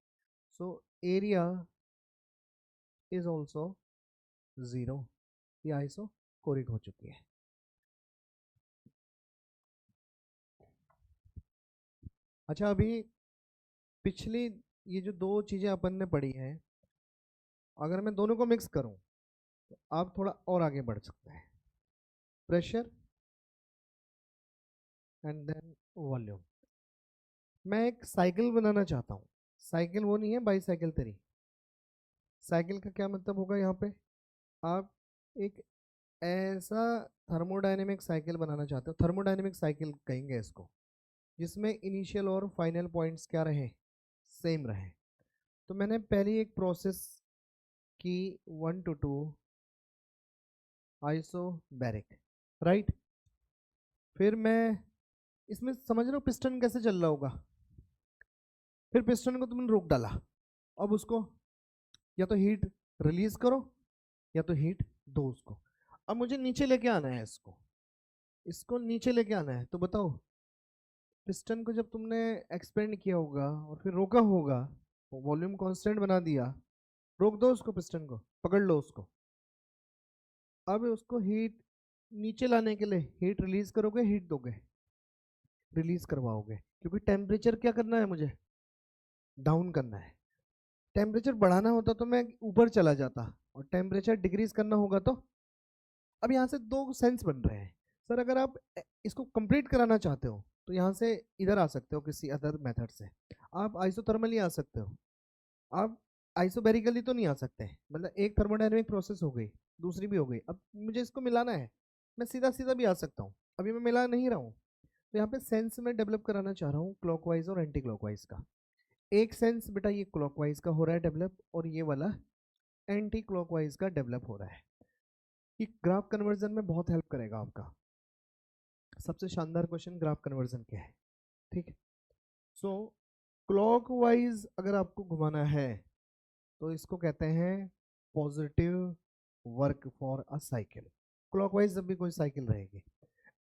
so area is also zero, ये आइसो कोरिक हो चुकी है। अच्छा अभी पिछली ये जो दो चीजें अपन ने पढ़ी हैं, अगर मैं दोनों को मिक्स करूं तो आप थोड़ा और आगे बढ़ सकते हैं, प्रेशर एंड देन वॉल्यूम, मैं एक साइकिल बनाना चाहता हूँ, साइकिल वो नहीं है बाईसाइकिल तेरी, साइकिल का क्या मतलब होगा यहाँ पे, आप एक ऐसा थर्मोडायनेमिक साइकिल बनाना चाहते हो, थर्मोडायनेमिक साइकिल कहेंगे इसको, जिसमें इनिशियल और फाइनल पॉइंट्स क्या रहे, सेम रहे, तो मैंने पहली एक प्रोसेस की 1 to 2 आइसोबैरिक, राइट, फिर मैं इसमें समझ रहे हो पिस्टन कैसे चल रहा होगा, फिर पिस्टन को तुमने रोक डाला, अब उसको या तो हीट रिलीज करो या तो हीट दो उसको, अब मुझे नीचे लेके आना है इसको, इसको नीचे लेके आना है, तो बताओ पिस्टन को जब तुमने एक्सपेंड किया होगा और फिर रोका होगा, वॉल्यूम कांस्टेंट बना दिया, रोक दो उसको, पिस्टन को पकड़ लो उसको, अब उसको हीट नीचे लाने के लिए हीट रिलीज करोगे, हीट दोगे, रिलीज करवाओगे, क्योंकि टेम्परेचर क्या करना है मुझे, डाउन करना है, टेम्परेचर बढ़ाना होता तो मैं ऊपर चला जाता, और टेम्परेचर डिक्रीज करना होगा तो, अब यहाँ से दो सेंस बन रहे हैं, सर अगर आप इसको कंप्लीट कराना चाहते हो तो यहाँ से इधर आ सकते हो किसी अदर मेथड से, आप आइसोथर्मली आ सकते हो, आप आइसोबेरिकली तो नहीं आ सकते, मतलब एक थर्मोडायनेमिक प्रोसेस हो गई, दूसरी भी हो गई, अब मुझे इसको मिलाना है, मैं सीधा सीधा भी आ सकता हूँ, अभी मैं मिला नहीं रहा हूँ, तो यहाँ पे सेंस में डेवलप कराना चाह रहा हूँ क्लॉकवाइज और एंटी क्लॉकवाइज का, एक सेंस बेटा ये क्लॉकवाइज का हो रहा है डेवलप, और ये वाला एंटी क्लॉकवाइज का डेवलप हो रहा है। ये ग्राफ कन्वर्जन में बहुत हेल्प करेगा आपका। सबसे शानदार क्वेश्चन ग्राफ कन्वर्जन के है, ठीक है। सो क्लॉकवाइज अगर आपको घुमाना है तो इसको कहते हैं positive work for a cycle. Clockwise जब भी कोई साइकिल रहेगी,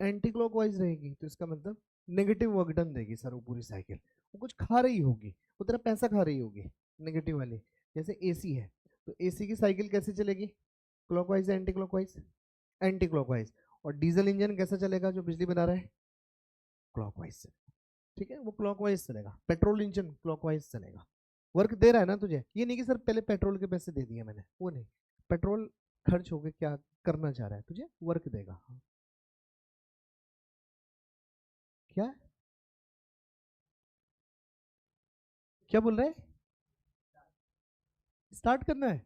एंटी क्लॉकवाइज रहेगी तो इसका मतलब नेगेटिव वर्क डन देगी सर वो पूरी साइकिल। वो कुछ खा रही होगी, वो तेरा पैसा खा रही होगी नेगेटिव वाली। जैसे एसी है तो एसी की साइकिल कैसे चलेगी, क्लॉकवाइज या एंटी क्लॉकवाइज, एंटी क्लॉकवाइज। और डीजल इंजन कैसा चलेगा जो बिजली बना रहा है, क्लॉकवाइज से, ठीक है, वो क्लॉकवाइज चलेगा। पेट्रोल इंजन क्लॉकवाइज चलेगा। वर्क दे रहा है ना तुझे, ये नहीं कि सर पहले पेट्रोल के पैसे दे दिए मैंने, वो नहीं। पेट्रोल खर्च हो गए, क्या करना चाह रहा है, तुझे वर्क देगा। क्या क्या बोल रहे हैं, स्टार्ट करना है।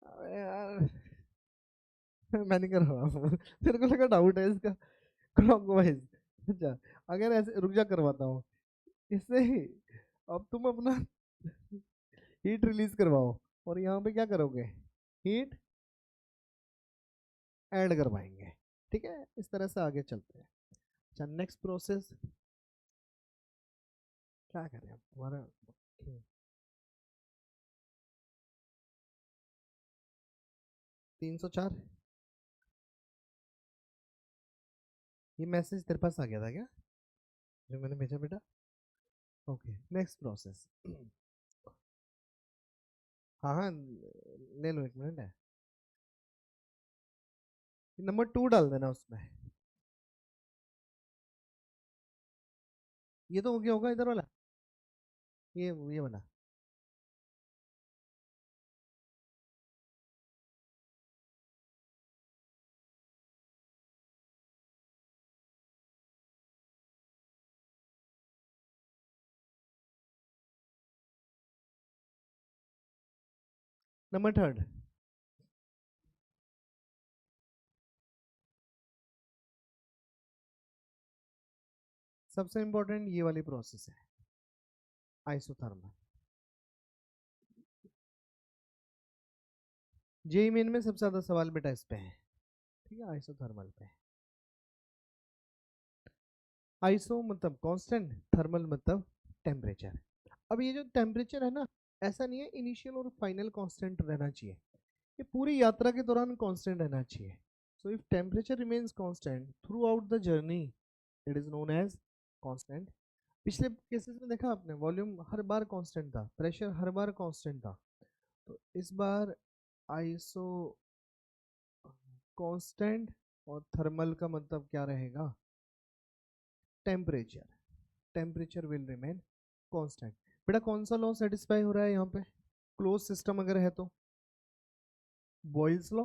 अबे यार मैं नहीं कर रहा हूँ तेरे को लगा डाउट है इसका, क्लॉकवाइज। अच्छा, अगर ऐसे रुक जा, करवाता हूँ इससे ही। अब तुम अपना हीट रिलीज करवाओ और यहाँ पे क्या करोगे, हीट ऐड करवाएंगे, ठीक है। इस तरह से आगे चलते हैं। अच्छा, नेक्स्ट प्रोसेस क्या करें अब तुम्हारा। 304, ये मैसेज तेरे पास आ गया था क्या जो मैंने भेजा बेटा। Okay, next process. हाँ हाँ, ले लो, 1 मिनट है। नंबर 2 डाल देना उसमें। ये तो हो गया होगा इधर वाला, ये वाला। नंबर 3। सबसे इंपॉर्टेंट ये वाली प्रोसेस है, आइसोथर्मल। जेई मेन में सबसे ज्यादा सवाल बेटा इस पे है, ठीक है, आइसोथर्मल पे। आइसो मतलब कांस्टेंट, थर्मल मतलब टेम्परेचर। अब ये जो टेम्परेचर है ना, ऐसा नहीं है इनिशियल और फाइनल कांस्टेंट रहना चाहिए, ये पूरी यात्रा के दौरान कांस्टेंट रहना चाहिए। So if temperature remains constant throughout the journey, it is known as constant. पिछले केसेस में देखा आपने, वॉल्यूम हर बार कांस्टेंट था, प्रेशर हर बार कांस्टेंट था। तो इस बार आइसो कांस्टेंट, और थर्मल का मतलब क्या रहेगा, temperature. Temperature will remain constant. बेटा कौन सा लॉ सेटिस्फाई हो रहा है यहाँ पे, क्लोज सिस्टम अगर है तो बॉयल्स लॉ,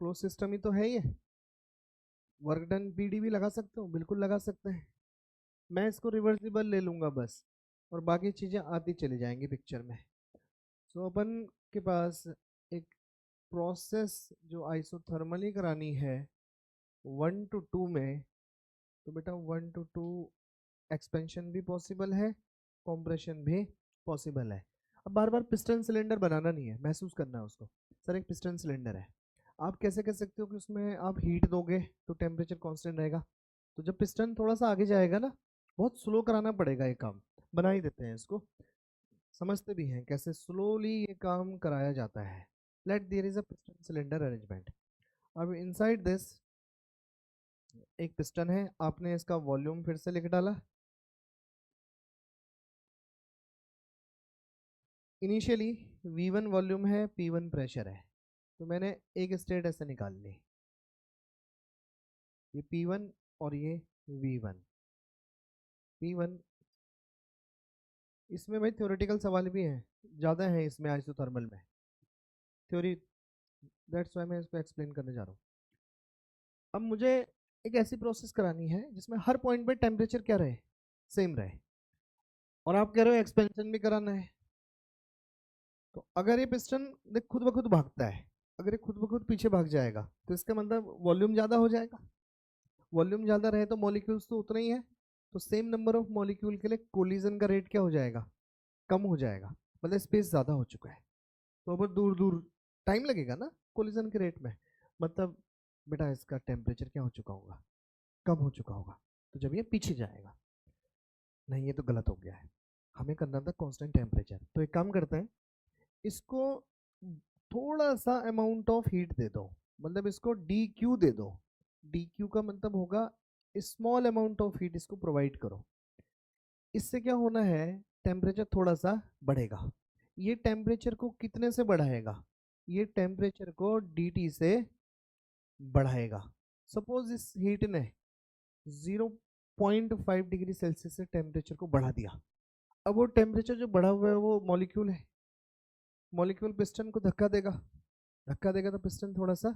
क्लोज सिस्टम ही तो है ये। वर्क डन पीडी भी लगा सकते हो, बिल्कुल लगा सकते हैं। मैं इसको रिवर्सिबल ले लूंगा बस, और बाकी चीजें आती चली जाएंगी पिक्चर में। सो अपन के पास एक प्रोसेस जो आइसोथर्मली करानी है 1 to 2 में, तो बेटा 1 to 2 एक्सपेंशन भी पॉसिबल है, कॉम्प्रेशन भी पॉसिबल है। अब बार बार पिस्टन सिलेंडर बनाना नहीं है, महसूस करना है उसको। सर एक पिस्टन सिलेंडर है, आप कैसे कह सकते हो कि उसमें आप हीट दोगे तो टेम्परेचर कांस्टेंट रहेगा। तो जब पिस्टन थोड़ा सा आगे जाएगा ना, बहुत स्लो कराना पड़ेगा ये काम, बना ही देते हैं इसको, समझते भी हैं कैसे स्लोली ये काम कराया जाता है। Let there is a piston cylinder arrangement. अब इनसाइड दिस एक पिस्टन है, आपने इसका वॉल्यूम फिर से लिख डाला। इनिशियली V1 वॉल्यूम है, P1 प्रेशर है, तो मैंने एक स्टेट ऐसे निकाल ली, ये P1 और ये V1। P1, इसमें भाई थ्योरेटिकल सवाल भी हैं, ज़्यादा है इसमें आइसोथर्मल में थ्योरी, दैट्स वाई मैं इसको एक्सप्लेन करने जा रहा हूँ। अब मुझे एक ऐसी प्रोसेस करानी है जिसमें हर पॉइंट पे टेम्परेचर क्या रहे, सेम रहे, और आप कह रहे हो एक्सपेंशन भी कराना है। तो अगर ये पिस्टन देख खुद ब खुद भागता है, अगर ये खुद ब खुद पीछे भाग जाएगा तो इसका मतलब वॉल्यूम ज़्यादा हो जाएगा। वॉल्यूम ज़्यादा रहे तो मॉलिक्यूल्स तो उतना ही है, तो सेम नंबर ऑफ मॉलिक्यूल के लिए कोलिजन का रेट क्या हो जाएगा, कम हो जाएगा। मतलब स्पेस ज़्यादा हो चुका है, तो अब दूर दूर टाइम लगेगा ना कोलिजन के रेट में, मतलब बेटा इसका टेम्परेचर क्या हो चुका होगा, कम हो चुका होगा, तो जब ये पीछे जाएगा। नहीं, ये तो गलत हो गया है, हमें करना था कांस्टेंट टेम्परेचर। तो एक काम करते हैं, इसको थोड़ा सा अमाउंट ऑफ हीट दे दो, मतलब इसको डी क्यू दे दो। डी क्यू का मतलब होगा स्मॉल अमाउंट ऑफ हीट इसको प्रोवाइड करो। इससे क्या होना है, टेम्परेचर थोड़ा सा बढ़ेगा। ये टेम्परेचर को कितने से बढ़ाएगा, ये टेम्परेचर को dt से बढ़ाएगा। सपोज इस हीट ने 0.5 डिग्री सेल्सियस से टेम्परेचर को बढ़ा दिया। अब वो टेम्परेचर जो बढ़ा हुआ है वो मॉलिक्यूल है, मॉलिक्यूल पिस्टन को धक्का देगा, धक्का देगा तो पिस्टन थोड़ा सा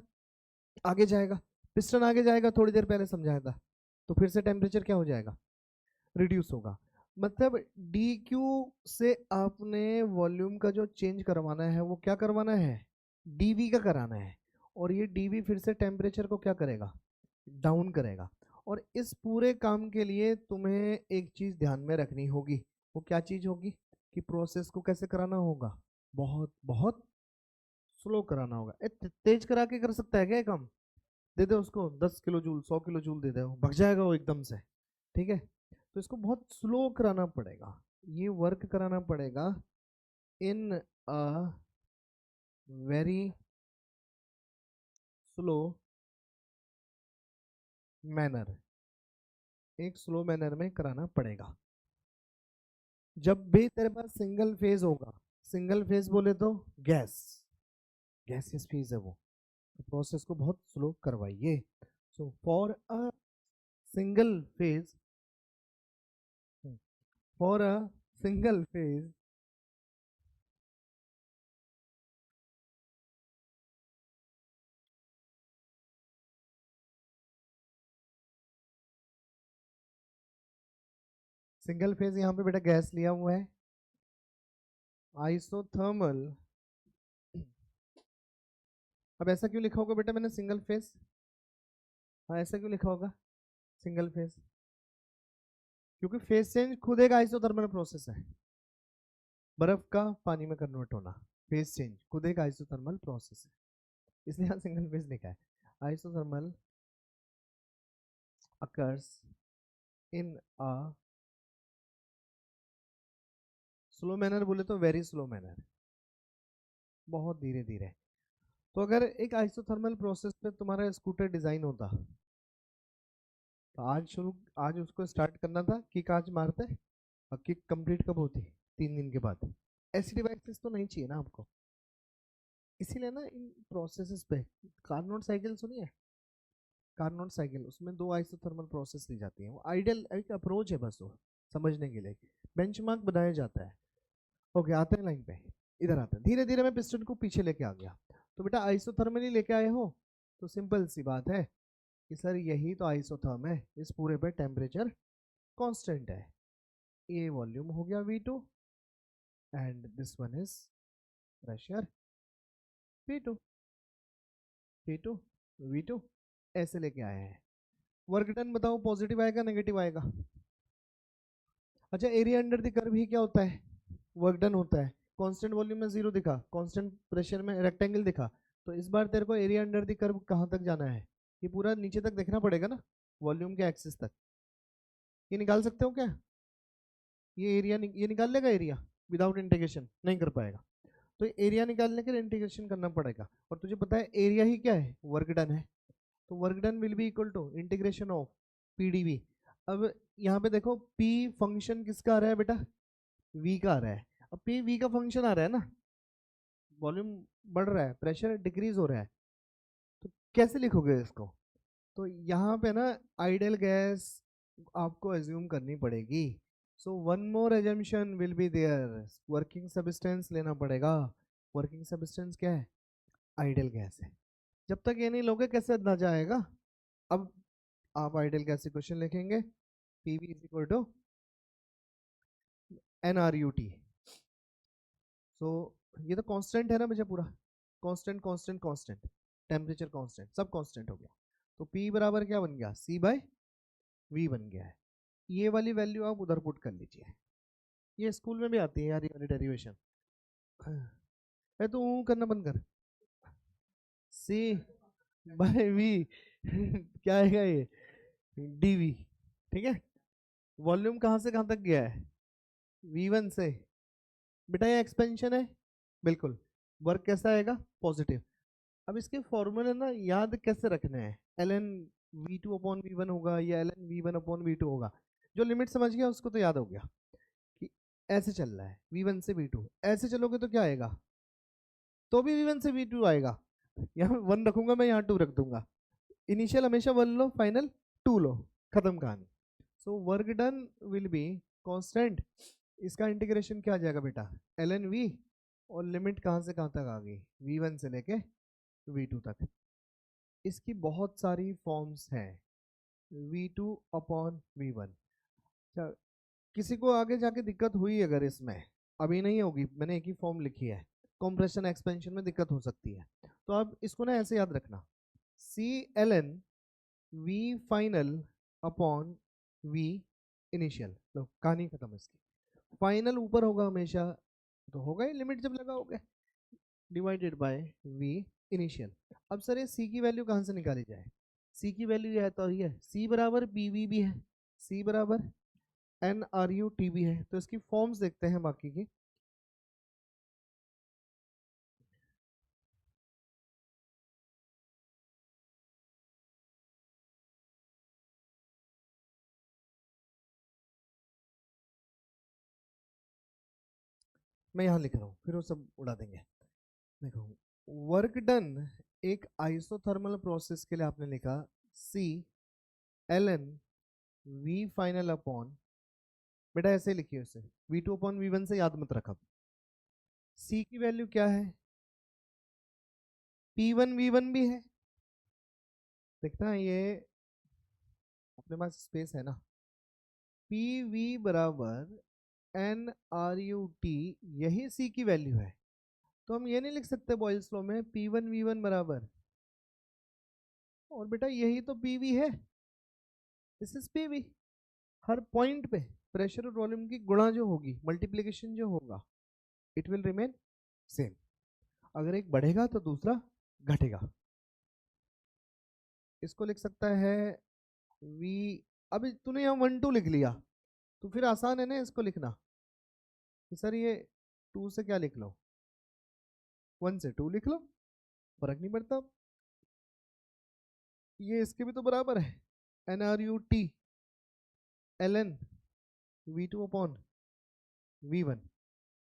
आगे जाएगा। पिस्टन आगे जाएगा, थोड़ी देर पहले समझाया था, तो फिर से टेम्परेचर क्या हो जाएगा, रिड्यूस होगा। मतलब डी क्यू से आपने वॉल्यूम का जो चेंज करवाना है वो क्या करवाना है, डीवी का कराना है। और ये डीवी फिर से टेम्परेचर को क्या करेगा, डाउन करेगा। और इस पूरे काम के लिए तुम्हें एक चीज ध्यान में रखनी होगी, वो क्या चीज होगी, कि प्रोसेस को कैसे कराना होगा, बहुत बहुत स्लो कराना होगा। तेज करा के कर सकता है क्या काम, दे दे उसको 10 किलो जूल 100 किलो जूल दे दे, भग जाएगा वो एकदम से, ठीक है। तो इसको बहुत स्लो कराना पड़ेगा, ये वर्क कराना पड़ेगा इन अ वेरी स्लो मैनर, एक स्लो मैनर में कराना पड़ेगा। जब भी तेरे पास सिंगल फेज होगा, सिंगल फेज बोले तो गैस, गैसियस फेज है वो, तो प्रोसेस को बहुत स्लो करवाइए। So for a single phase, for a single phase single phase यहाँ पे बेटा गैस लिया हुआ है, आइसोथर्मल। अब ऐसा क्यों लिखा होगा बेटा मैंने सिंगल फेज, हाँ ऐसा क्यों लिखा होगा सिंगल फेज, क्योंकि फेज चेंज खुद एक आइसोथर्मल प्रोसेस है, बर्फ का पानी में कन्वर्ट होना, फेज चेंज खुद एक आइसोथर्मल प्रोसेस है, इसलिए यहाँ सिंगल फेज लिखा है। Isothermal occurs in a slow manner, बोले तो वेरी स्लो मैनर, बहुत धीरे धीरे। तो अगर एक आइसोथर्मल प्रोसेस पे तुम्हारा स्कूटर डिजाइन होता, तो आज उसको स्टार्ट करना था, किक आज मारते, और किक कंप्लीट कब होती, 3 दिन के बाद। ऐसी डिवाइसेस तो नहीं चाहिए ना आपको, इसीलिए ना इन प्रोसेसेस पे कार्नोट साइकिल सुनिए, कार्नोट साइकिल, उसमें 2 आइसोथर्मल प्रोसेस ली जाती है, वो आइडियल एक अप्रोच है बस वो समझने के लिए, बेंचमार्क बनाया जाता है। ओके, आते हैं लाइन पे, इधर आते हैं, धीरे धीरे मैं पिस्टन को पीछे लेके आ गया। तो बेटा आइसोथर्मली लेके आए हो, तो सिंपल सी बात है कि सर यही तो आइसोथर्म है, इस पूरे पे टेम्परेचर कांस्टेंट है, ये वॉल्यूम हो गया V2 and this one is pressure P2, P2 V2, ऐसे लेके आए हैं। वर्क डन बताओ पॉजिटिव आएगा नेगेटिव आएगा, अच्छा एरिया अंडर द कर्व ही क्या होता है, वर्क डन होता है। कांस्टेंट वॉल्यूम में 0 दिखा, कांस्टेंट प्रेशर में रेक्टेंगल दिखा, तो इस बार तेरे को एरिया अंडर द कर्व कहाँ तक जाना है, ये पूरा नीचे तक देखना पड़ेगा ना, वॉल्यूम के एक्सिस तक। ये निकाल सकते हो क्या, ये एरिया ये निकाल लेगा एरिया, विदाउट इंटीग्रेशन नहीं कर पाएगा, तो एरिया निकालने के लिए इंटीग्रेशन करना पड़ेगा। और तुझे पता है एरिया ही क्या है, वर्क डन है, तो work done will be equal to integration of P D V. अब यहाँ पे देखो पी फंक्शन किसका आ रहा है बेटा, वी का आ रहा है। अब पी वी का फंक्शन आ रहा है ना, वॉल्यूम बढ़ रहा है, प्रेशर डिक्रीज हो रहा है, तो कैसे लिखोगे इसको, तो यहाँ पे ना आइडियल गैस आपको एज्यूम करनी पड़ेगी। So one more assumption will be there, working substance लेना पड़ेगा। वर्किंग सब्सटेंस क्या है, आइडियल गैस है। जब तक ये नहीं लोगे कैसे अंदाजा आएगा। अब आप आइडियल गैस इक्वेशन लिखेंगे, P V is equal to N R U T. So ये तो कांस्टेंट है ना बच्चा, पूरा constant constant constant, temperature constant, सब कांस्टेंट हो गया, तो P बराबर क्या बन गया, C बाय V बन गया है। ये वाली वैल्यू आप उधर पुट कर लीजिए, ये स्कूल में भी आती है यार ये वाली डेरिवेशन, है तो करना बंद कर। सी बाय वी क्या आएगा ये, डीवी। ठीक है, वॉल्यूम कहाँ से कहाँ तक गया है, V1 से। बेटा ये एक्सपेंशन है, बिल्कुल। वर्क कैसा आएगा, पॉजिटिव। अब इसके फॉर्मूले ना याद कैसे रखने हैं, एल एन V2/V1 होगा या एल एन V1/V2 होगा। जो लिमिट समझ गया उसको तो याद हो गया कि ऐसे चल रहा है, V1 से V2। ऐसे चलोगे तो क्या आएगा, तो भी V1 से V2 आएगा। यहाँ 1 रखूंगा मैं, यहाँ 2 रख दूंगा। इनिशियल हमेशा 1 लो, फाइनल 2 लो, खत्म कहानी। So work done will be constant. इसका इंटीग्रेशन क्या आ जाएगा बेटा, एल एन वी, और लिमिट कहाँ से कहाँ तक आ गई, V1 से लेके V2 तक। इसकी बहुत सारी फॉर्म्स हैं, V2/V1। अच्छा, किसी को आगे जाके दिक्कत हुई अगर इसमें, अभी नहीं होगी, मैंने एक ही फॉर्म लिखी है। कंप्रेशन एक्सपेंशन में दिक्कत हो सकती है, तो आप इसको ना ऐसे याद रखना, CLN V final upon V initial. लो कहानी खत्म इसकी। फाइनल ऊपर होगा हमेशा, तो होगा ही, लिमिट जब लगाओगे, डिवाइडेड बाय V इनिशियल। अब सर ये C की वैल्यू कहाँ से निकाली जाए, C की वैल्यू है तो ये C बराबर PV भी है, C बराबर NRUT भी है। तो इसकी फॉर्म्स देखते हैं बाकी की। मैं यहाँ लिख रहा हूँ, फिर वो सब उड़ा देंगे। देखो, वर्क डन एक आइसोथर्मल प्रोसेस के लिए आपने लिखा CLN V फाइनल अपॉन, बेटा ऐसे लिखिए उसे, V2/V1 से याद मत रखा। C की वैल्यू क्या है, P1V1 भी है, देखना ये अपने पास स्पेस है ना। PV बराबर NRUT, यही C की वैल्यू है। तो हम ये नहीं लिख सकते बॉयल्स लॉ में P1V1 बराबर, और बेटा यही तो PV है, this is PV। Her point पे प्रेशर और वॉल्यूम की गुणा जो होगी, मल्टीप्लीकेशन जो होगा, इट विल रिमेन सेम। अगर एक बढ़ेगा तो दूसरा घटेगा। इसको लिख सकता है V, अभी तूने यहाँ 1 2 लिख लिया, तो फिर आसान है ना इसको लिखना कि सर ये 2 से क्या लिख लो, 1 से 2 लिख लो, फर्क नहीं पड़ता। ये इसके भी तो बराबर है, NRUT LN V2/V1।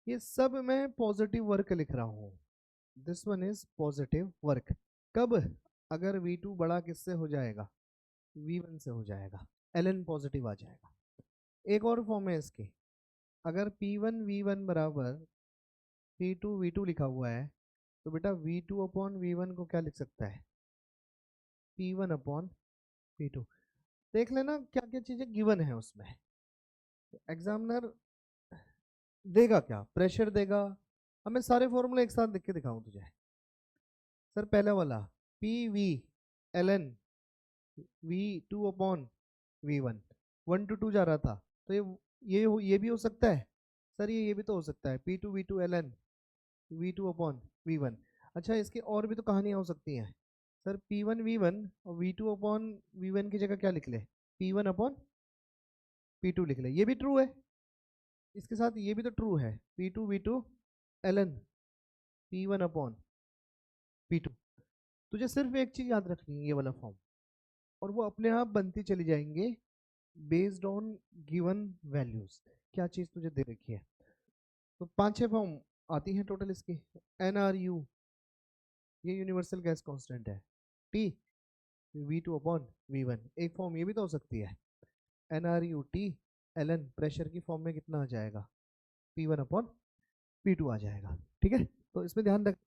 ये सब मैं पॉजिटिव वर्क लिख रहा हूँ, this one is positive work. कब, अगर V2 बड़ा किससे हो जाएगा, V1 से हो जाएगा, LN पॉजिटिव आ जाएगा। एक और फॉर्म है इसकी, अगर P1V1 बराबर P2V2 लिखा हुआ है, तो बेटा V2/V1 को क्या लिख सकता है, P1/P2। देख लेना क्या क्या चीजें गिवन है उसमें। एग्जामिनर देगा क्या, प्रेशर देगा। अब मैं सारे फॉर्मूले एक साथ लिख के दिखाऊं तुझे। सर पहला वाला PV/LN V2/V1, 1 to 2 जा रहा था, तो ये भी हो सकता है। सर ये भी तो हो सकता है P2V2LN V2/V1। अच्छा, इसकी और भी तो कहानियां हो सकती हैं। सर P1V1 और V2/V1 की जगह क्या लिख ले, P1/P2 लिख ले, ये भी ट्रू है। इसके साथ ये भी तो ट्रू है, P2V2LN P1/P2। तुझे सिर्फ एक चीज याद रखनी है, ये वाला फॉर्म, और वो अपने आप बनती चली जाएंगे बेस्ड ऑन गिवन वैल्यूज। क्या चीज तुझे दे रखी है, तो 5 6 फॉर्म आती हैं टोटल इसकी। NRU, ये यूनिवर्सल गैस कांस्टेंट है। T V2/V1, एक फॉर्म ये भी तो हो सकती है, NRUT LN प्रेशर की फॉर्म में कितना आ जाएगा, P1/P2 आ जाएगा। ठीक है, तो इसमें ध्यान रख,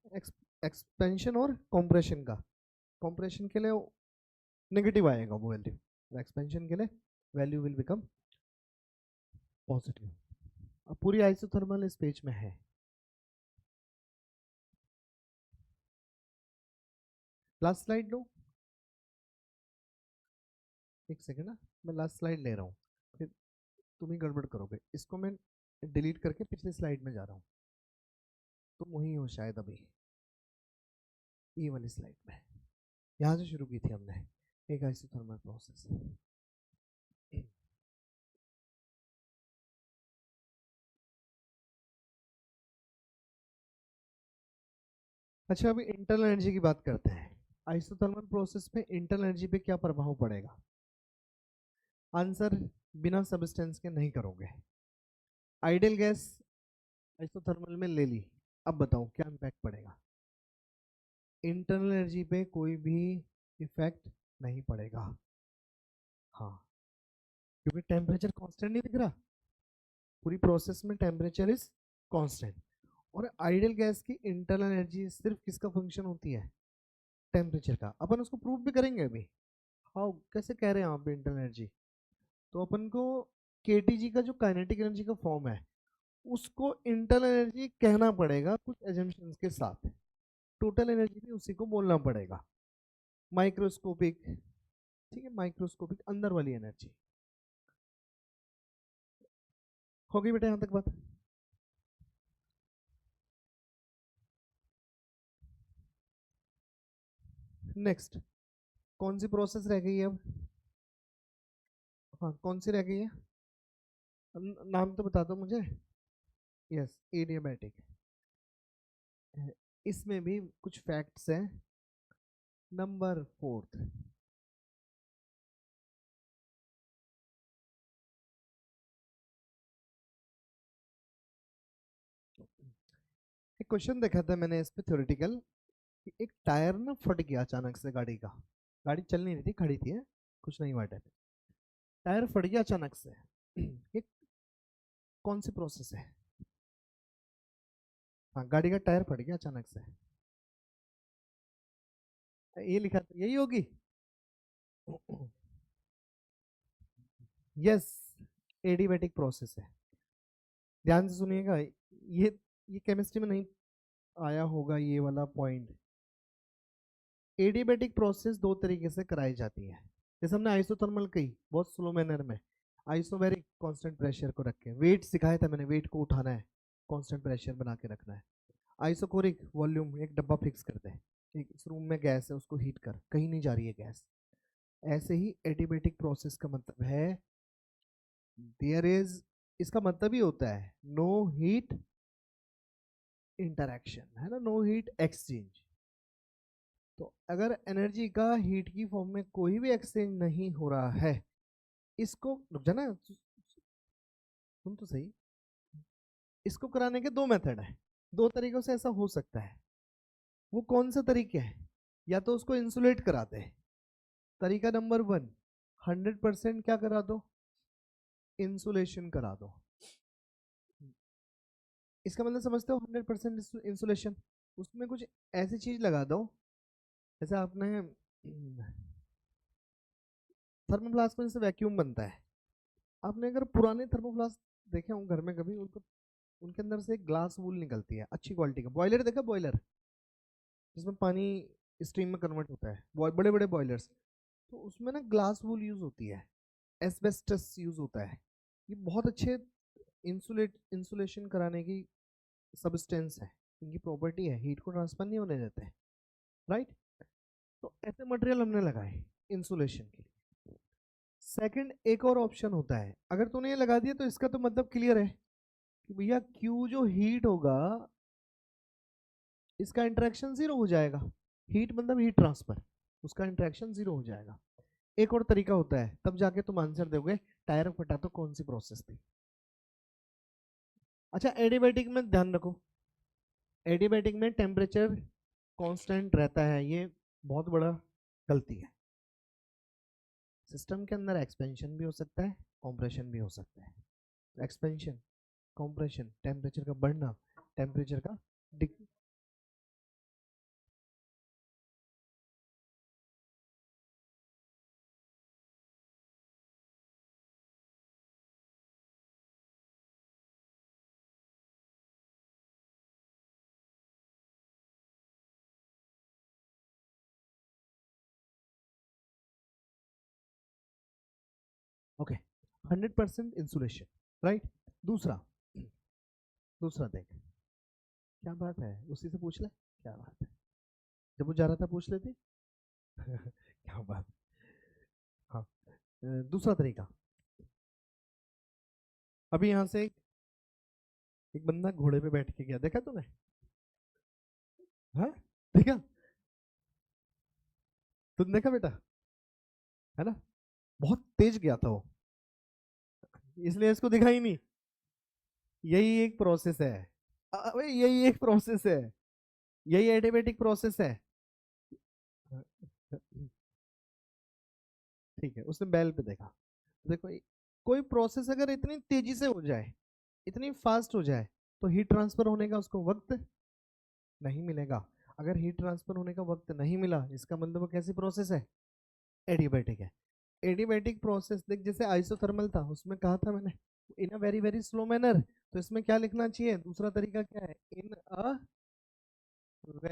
एक्सपेंशन और कॉम्प्रेशन का। कॉम्प्रेशन के लिए नेगेटिव आएगा वो वैल्यू, एक्सपेंशन के लिए वैल्यू विल बिकम पॉजिटिव। अब पूरी आइसोथर्मल इस पेज में है। लास्ट स्लाइड लो, एक सेकेंड ना, मैं लास्ट स्लाइड ले रहा हूँ, फिर तुम ही गड़बड़ करोगे। इसको मैं डिलीट करके पिछली स्लाइड में जा रहा हूँ। वही हो शायद अभी ये वाली स्लाइड में, यहाँ से शुरू की थी हमने एक आइसोथर्मल प्रोसेस। अच्छा, अभी इंटरनल एनर्जी की बात करते हैं। आइसोथर्मल प्रोसेस में इंटरनल एनर्जी पे क्या प्रभाव पड़ेगा? आंसर बिना सब्सटेंस के नहीं करोगे। आइडियल गैस आइसोथर्मल में ले ली, अब बताओ क्या इम्पैक्ट पड़ेगा? इंटरनल एनर्जी पे कोई भी इफेक्ट नहीं पड़ेगा। हाँ, क्योंकि टेम्परेचर कांस्टेंट नहीं दिख रहा, पूरी प्रोसेस में टेम्परेचर इज कांस्टेंट। और आइडियल गैस की इंटरनल एनर्जी सिर्फ किसका फंक्शन होती है? टेम्परेचर का। अपन उसको प्रूव भी करेंगे अभी। हाउ, कैसे कह रहे हैं आप इंटरनल एनर्जी? तो अपन को केटीजी का जो काइनेटिक एनर्जी का फॉर्म है उसको इंटरनल एनर्जी कहना पड़ेगा कुछ एजम्पशंस के साथ। टोटल एनर्जी भी उसी को बोलना पड़ेगा। माइक्रोस्कोपिक, ठीक है, माइक्रोस्कोपिक अंदर वाली एनर्जी। होगी बेटा यहां तक बात? नेक्स्ट, कौन सी प्रोसेस रह गई है अब? हाँ, कौन सी रह गई है? नाम तो बता दो मुझे। Yes, adiabatic. इसमें भी कुछ फैक्ट्स हैं। नंबर फोर्थ, एक क्वेश्चन देखा था मैंने इस पे थ्योरेटिकल, कि एक टायर ना फट गया अचानक से गाड़ी का। गाड़ी चल नहीं रही थी, खड़ी थी, है? कुछ नहीं हुआ, टायर फट गया अचानक से। ये कौन सी प्रोसेस है? हाँ, गाड़ी का टायर फट गया अचानक से, ये लिखा था, यही होगी। यस, एडियाबैटिक प्रोसेस है। ध्यान से सुनिएगा, ये केमिस्ट्री में नहीं आया होगा ये वाला पॉइंट। एडियाबैटिक प्रोसेस दो तरीके से कराई जाती है। जैसे हमने आइसोथर्मल कही बहुत स्लो मैनर में, आइसोबैरिक कांस्टेंट प्रेशर को रख के, वेट सिखाया था मैंने, वेट को उठाना है, कांस्टेंट प्रेशर बना के रखना है। आइसोकोरिक, वॉल्यूम एक डब्बा फिक्स कर दे, एक इस रूम में गैस है उसको हीट कर, कहीं नहीं जा रही है गैस। ऐसे ही एडियाबैटिक प्रोसेस का मतलब है देयर इज, इसका मतलब ही होता है नो हीट इंटरैक्शन, है ना, नो हीट एक्सचेंज। तो अगर एनर्जी का हीट की फॉर्म में कोई भी एक्सचेंज नहीं हो रहा है, इसको, रुक जाना, सुन तो सही, इसको कराने के दो मेथड है, दो तरीकों से ऐसा हो सकता है। वो कौन से तरीके हैं? या तो उसको इंसुलेट कराते हैं, तरीका नंबर 1, 100% क्या करा दो, इंसुलेशन करा दो। इसका मतलब समझते हो 100% इंसुलेशन, उसमें कुछ ऐसी चीज लगा दो, जैसे आपने थर्मोप्लास्ट में जैसे वैक्यूम बनता है, आपने अगर पुराने थर्मोप्लास्ट देखे हो घर में कभी, उनको, उनके अंदर से एक ग्लास वूल निकलती है अच्छी क्वालिटी का। बॉयलर देखा, बॉयलर जिसमें पानी स्टीम में कन्वर्ट होता है, बड़े बड़े बॉयलर्स, तो उसमें ना ग्लास वूल यूज होती है, एस्बेस्टस यूज होता है। ये बहुत अच्छे इंसुलेशन कराने की सब्सटेंस है, इनकी प्रॉपर्टी है, हीट को ट्रांसफर नहीं होने देते, राइट? तो ऐसे मटेरियल हमने लगाए इंसुलेशन के लिए। सेकंड, एक और ऑप्शन होता है, अगर तूने ये लगा दिया तो इसका तो मतलब क्लियर है कि भैया क्यू जो हीट होगा इसका इंटरेक्शन जीरो हो जाएगा। हीट मतलब हीट ट्रांसफर, उसका इंटरेक्शन जीरो हो जाएगा। एक और तरीका होता है, तब जाके तुम आंसर दोगे टायर फटा तो कौन सी प्रोसेस थी। अच्छा, एडियाबैटिक में ध्यान रखो, एडियाबैटिक में टेम्परेचर कांस्टेंट रहता है, ये बहुत बड़ा गलती है। सिस्टम के अंदर एक्सपेंशन भी हो सकता है, कंप्रेशन भी हो सकता है। एक्सपेंशन, कंप्रेशन, टेम्परेचर का बढ़ना, टेम्परेचर का डिक, ओके, 100% इंसुलेशन, राइट। दूसरा, दूसरा देख, क्या बात है, उसी से पूछ ले, क्या बात है, जब वो जा रहा था पूछ लेती। क्या बात। हाँ, दूसरा तरीका, अभी यहाँ से एक बंदा घोड़े पे बैठ के गया, देखा तूने? हाँ, देखा, तुमने देखा बेटा, है ना, बहुत तेज गया था वो, इसलिए इसको दिखा ही नहीं। यही एक प्रोसेस है, अबे यही एक प्रोसेस है, यही एडियाबेटिक प्रोसेस है। ठीक है, उसने बैल पे देखा, देखो कोई प्रोसेस अगर इतनी तेजी से हो जाए, इतनी फास्ट हो जाए, तो हीट ट्रांसफर होने का उसको वक्त नहीं मिलेगा। अगर हीट ट्रांसफर होने का वक्त नहीं मिला, इसका मतलब वो कैसी प्रोसेस है, एडियाबेटिक है। एडियाबेटिक प्रोसेस देख, जैसे आइसोथर्मल था, उसमें कहा था मैंने in a very very slow manner, तो इसमें क्या लिखना चाहिए, दूसरा तरीका क्या है, इन अ